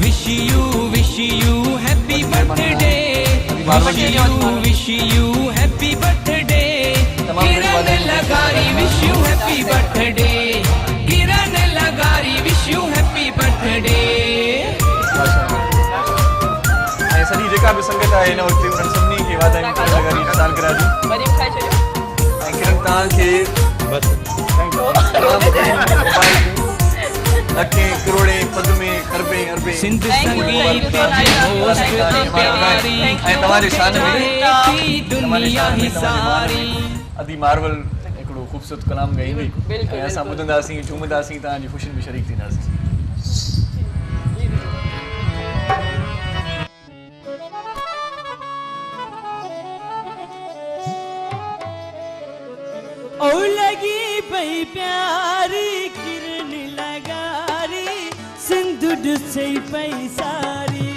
wish you wish you happy birthday wish you happy birthday Kiran Lagari wish you happy birthday Kiran Lagari wish you happy birthday. ऐं सॼी जेका बि संगत आहे हिन वक़्तु उन्हनि सभिनी खे वाधायूं किरण लगारी जी सालगिरह जी। वरी खाई छॾियो ऐं किरण तव्हांखे लखे करोड़े पद में खरबे अरबे सिंध संगीत ऐं तव्हांजे शान में दुनिया ही सारी अदी मार्वल हिकिड़ो ख़ूबसूरत कलाम ॻाईंदी ऐं असां ॿुधंदासीं झूमंदासीं तव्हांजी ख़ुशियुनि में शरीक थींदासीं। ओ लगी पई प्यारी किरण लगारी सिंध ॾिसे पई सारी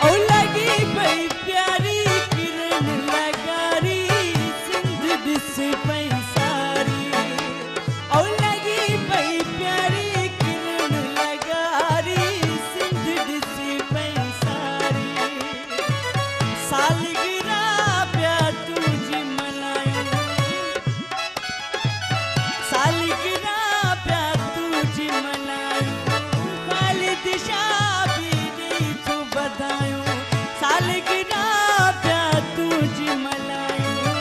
ओ लगी पई प्यारी किरण लगारी सिंध ॾिसे पई सारी ओ लगी पई प्यारी किरण लगारी सिंध ॾिसे पई सारी सालगिरह प्या तुझी मनायूं सालगिरह प्या तुझी मनायूं ख़ालिद शाबी ॾेई तूं बधायूं सालगिरह प्या तुझी मनायूं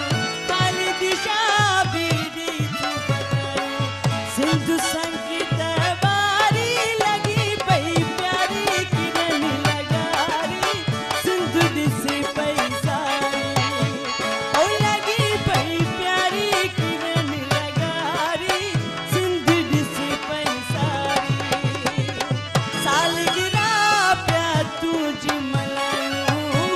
ख़ालिद शाबी ॾेई तूं बधायूं सिंध संगीत वारी लगी पई प्यारी किरण लगारी सिंध ॾिसे पई सारी ओ लगी पई प्यारी किरण लगारी सिंध ॾिसे पई सारी सालगिरह प्या तुझी मनायूं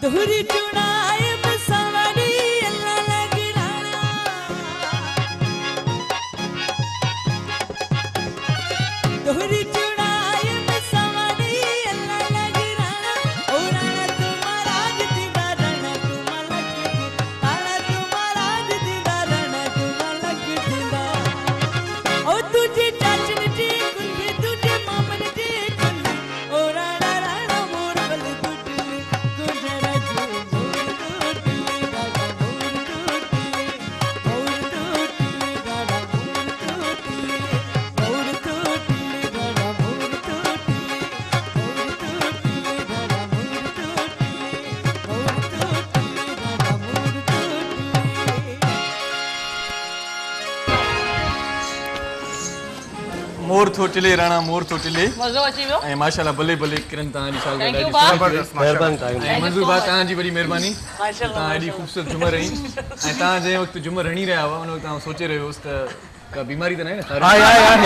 दोहरी चुनाए मसावड़ी अल्लाह लग राना दोहरी चुनाए मसावड़ी अल्लाह लग राना ओ राना तुम्हारा दिदा राना तुम्हारा दिदा राना तुम्हारा दिदा ओ तुझे चाचन जी कुंजी तुझे मामन जी कुंजी ओ राना राना मोर बल टूटले गुजरा जो मोर टूटले गाड़ा मोर टूटले गाड़ा मोर टूटले गाड़ा मोर टूटले गाड़ा मोर टूटले गाड़ा मोर मोर थो टिले राणा मोर थो टिले मज़ो अची वियो ऐं माशाल्लाह भले भले किरण तव्हांजी साल Thank you, भाउ। महिरबानी तव्हांजी ऐं मंज़ूर भाउ तव्हांजी वॾी महिरबानी माशाल्लाह तव्हां एॾी ख़ूबसूरत झूमर हणी ऐं तव्हां जंहिं वक़्तु झूमर हणी रहिया हुआ उन वक़्तु तव्हां सोचे रहियो हुउसि त का बीमारी त न आहे न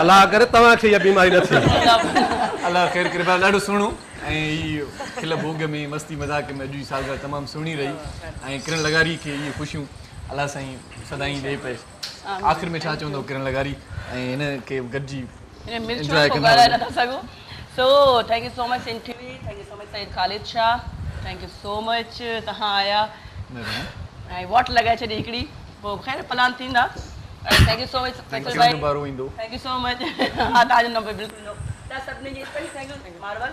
अलाह करे तव्हांखे इहा बीमारी न थिए अलाह ख़ैर करे भाउ ॾाढो सुहिणो ऐं हीअ खिल भोग में मस्ती मज़ाक में अॼु जी सालगिरह तमामु सुहिणी रही ऐं किरण लगारी खे इहे ख़ुशियूं अलाह साईं सदाईं ॾे पए आख़िर में छा चवंदो किरण लगारी ऐं हिन खे गॾिजी इन मिर्च Enjoy को कंदा ॻाल्हाए वञो। नथा सघूं सो thank you so much interview thank you so much Saeed Khalid Shah thank you so much तव्हां आया ऐं वोट लॻाए छॾी हिकिड़ी पोइ ख़ैर प्लान थींदा thank you so much Faisal भाई दुबारो ईंदो थैंक यू सो मच हा तव्हांजो नंबर बिल्कुलु नो तव्हां सभिनी जी थैंक यू मारवल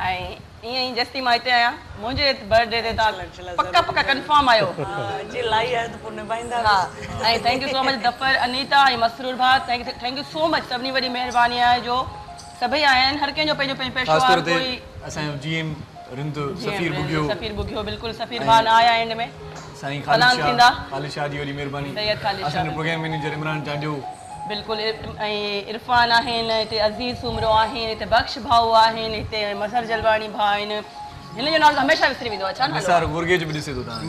ऐं ईअं ई जेसिताईं मां हिते आहियां मुंहिंजे बर्थडे ते तव्हां पका पका कंफर्म आहियो जी लाई आहे त पोइ निभाईंदा हा ऐं थैंक यू सो मच दफ़र अनीता ऐं मसरूर भाउ थैंक यू सो मच सभिनी वॾी महिरबानी आहे जो सभई आया आहिनि हर कंहिंजो पंहिंजो पंहिंजो ख़ासि तौर पेशो ते असांजो जीएम रिंद सफ़ीर बुगियो सफ़ीर बुगियो बिल्कुलु सफ़ीर भाउ न आया एंड में साईं प्लान थींदा ख़ालिद शाह जी वॾी महिरबानी सैयद ख़ालिद शाह असांजो प्रोग्राम मैनेजर इमरान चांडियो बिल्कुलु ऐं इरफान आहिनि हिते अज़ीज़ सुमरो आहिनि हिते बख्श भाऊ आहिनि हिते मज़हर जलवाणी भाउ आहिनि हिन जो नालो हमेशह विसरी वेंदो आहे छा नालो निसार गुरगेज बि ॾिसे थो तव्हां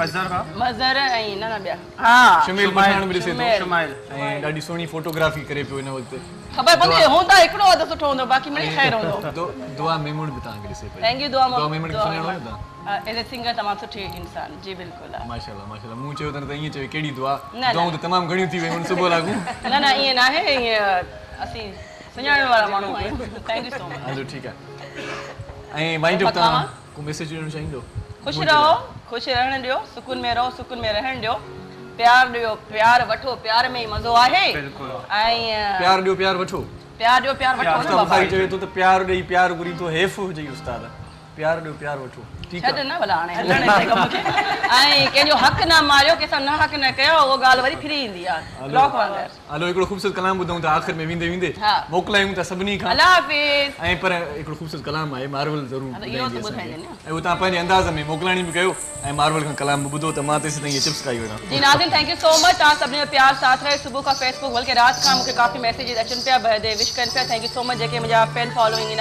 मज़हर ऐं न ॿिया हा शुमेल पठान बि ॾिसे थो शुमाइल ऐं ॾाढी सुहिणी फोटोग्राफी करे पियो हिन वक़्तु ख़बर पवंदी हूंदा हिकिड़ो अधु सुठो हूंदो बाक़ी मिली ख़ैर हूंदो दुआ मेमून बि तव्हांखे ॾिसे पई थैंक यू दुआ दुआ मेमून खे सुञाणो आहे तव्हां एज़ ए सिंगर तमामु सुठी इंसान जी बिल्कुलु आहे माशाल्लाह माशाल्लाह मूं चयो त न त ईअं चयो कहिड़ी दुआ न। दुआऊं त तमामु घणियूं थी वियूं सुबुह लागू न न ईअं न आहे ईअं असीं सुञाणण वारा माण्हू आहियूं थैंक यू सो मच हलो ठीकु आहे ऐं वाइंड अप तव्हां को मैसेज ॾियणु चाहींदो ख़ुशि रहो ख़ुशि रहण ॾियो सुकून में रहो सुकून में रहण ॾियो प्यार ॾियो प्यार वठो प्यार में ई मज़ो आहे ऐं प्यार ॾियो प्यार वठो प्यार ॾियो प्यार वठो न उस्ताद बाबा बुखारी चवे थो त प्यार ॾेई प्यार घुरी थो हेफ़ हुजे उस्ताद प्यार ॾियो प्यार वठो ठीकु छॾ आहे न भला हाणे हलण जे कम खे ऐं कंहिंजो हक़ न मारियो कंहिंसां न हक़ न कयो उहो ॻाल्हि वरी फिरी ईंदी आहे क्लॉक वांगुरु हलो हिकिड़ो ख़ूबसूरत कलाम ॿुधूं था आख़िर में वेंदे वेंदे हा। मोकिलायूं था सभिनी खां अल्लाह हाफ़िज़ ऐं पर हिकिड़ो ख़ूबसूरत कलाम आहे मार्वल ज़रूरु हा, त इहो त ॿुधाईंदी ॿुधाईंदी असांखे। न। ऐं उहो तव्हां पंहिंजे अंदाज़ में मोकिलाणी बि कयो ऐं मार्वल खां कलाम बि ॿुधो त मां तेसि ताईं इहे चिप्स खाई वञा जी नाज़िन थैंक यू सो मच तव्हां सभिनी जो प्यार साथ रहे सुबुह खां फेसबुक बल्कि राति खां मूंखे काफ़ी मैसेजिस अचनि पिया बर्थडे विश कनि पिया थैंक यू सो मच जेके मुंहिंजा फैन फॉलोइंग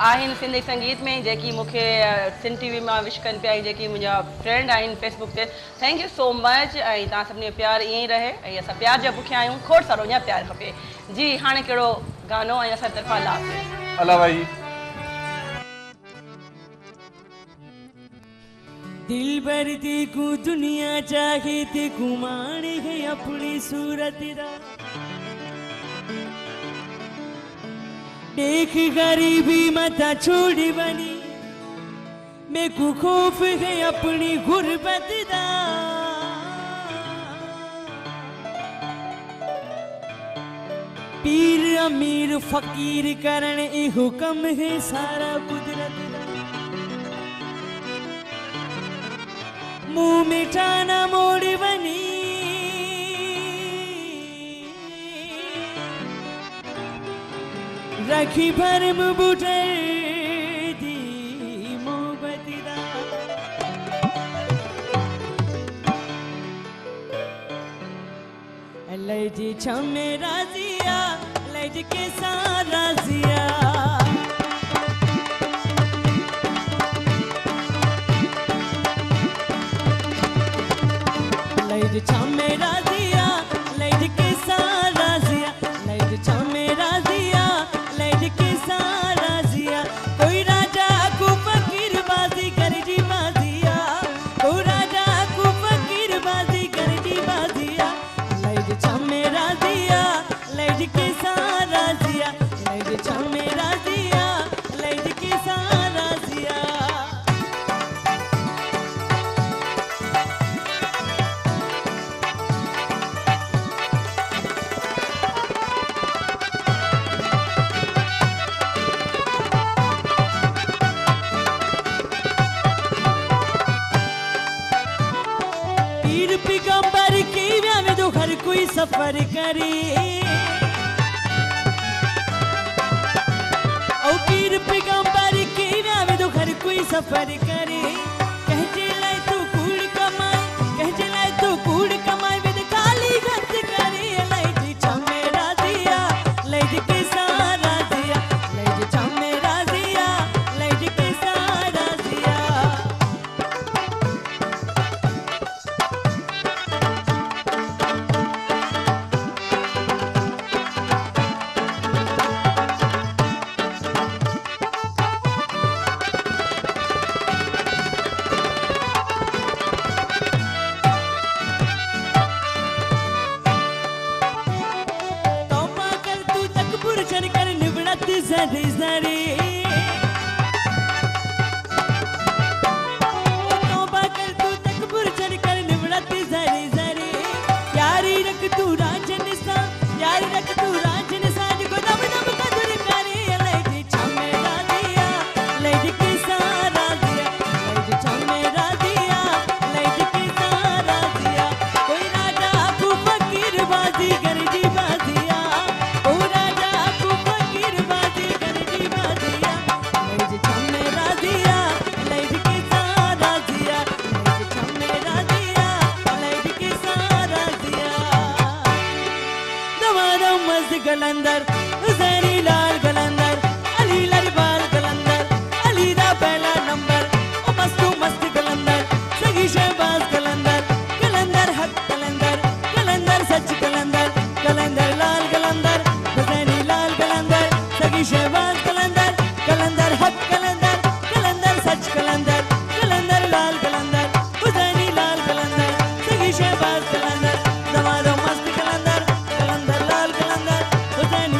आहिनि सिंधी संगीत में जेकी मूंखे सिंध टीवी मां विश कनि पिया ऐं जेकी मुंहिंजा फ्रेंड आहिनि फेसबुक ते थैंक यू सो मच ऐं तव्हां सभिनी जो प्यार ईअं ई रहे ऐं असां प्यार जा बुखिया आहियूं खोड़ सारो ईअं प्यार खपे जी हाणे कहिड़ो गानो ऐं असां तरफ़ां ला अला भाई दिल भर देखू दुनिया चाहे ते घुमाने है अपनी सूरत दा देख गरीबी मता छोड़ी बनी मैं को खौफ है अपनी गुर्बत दा पीर अमीर फकीर करण ए हुक्म है सारा कुदरत दा मुंह मिठाना मोड़ बनी रखी भरम बुटर दी मोहब्बत दा लज छमे राजिया लज के सारा जिया लज छमे राजिया लज के सारा जिया लज छमे राजिया लज के सारा जिया कोई राजा को फकीर बाज सफर करी ओ पीर पैगंबर की नाम दो हर कोई सफर करे कह चले तू कूड़ कमाए कह चले तू कूड़ कमाए विद काली गत करे लैज चमे राजिया लैज के सारा दिया लैज चमे राजिया लैज के सारा दिया तौबा कर तू तकबुर चढ़ कर निवड़त जरी जरी तौबा कर तू तकबुर चढ़ कर निवड़त जरी जरी यारी रख तू राजन सा यारी रख तू राजन सा को दम दम कदर करे लैज चमे राजिया लैज के सारा दिया लैज चमे राजिया लैज के सारा दिया कोई राजा अबू फकीर बाजी गरजी बाजिया ओ राजा अबू फकीर बाजी गरजी बाजिया लैज चमे राजिया लैज के सारा दिया लैज चमे राजिया लैज के सारा दिया दवारा मस्त गलंदर हुसैनी लाल गलंदर अली लरबाल गलंदर अली दा पहला नंबर ओ मस्त गलंदर सगी शहबाज गलंदर गलंदर हक गलंदर गलंदर सच गलंदर गलंदर लाल गलंदर हुसैनी लाल गलंदर सगी शहबाज गलंदर गलंदर हक गलंदर गलंदर सच गलंदर गलंदर लाल गलंदर हुसैनी लाल गलंदर सगी शहबाज गलंदर दवारा मस्त गलंदर गलंदर लाल गलंदर हुसैनी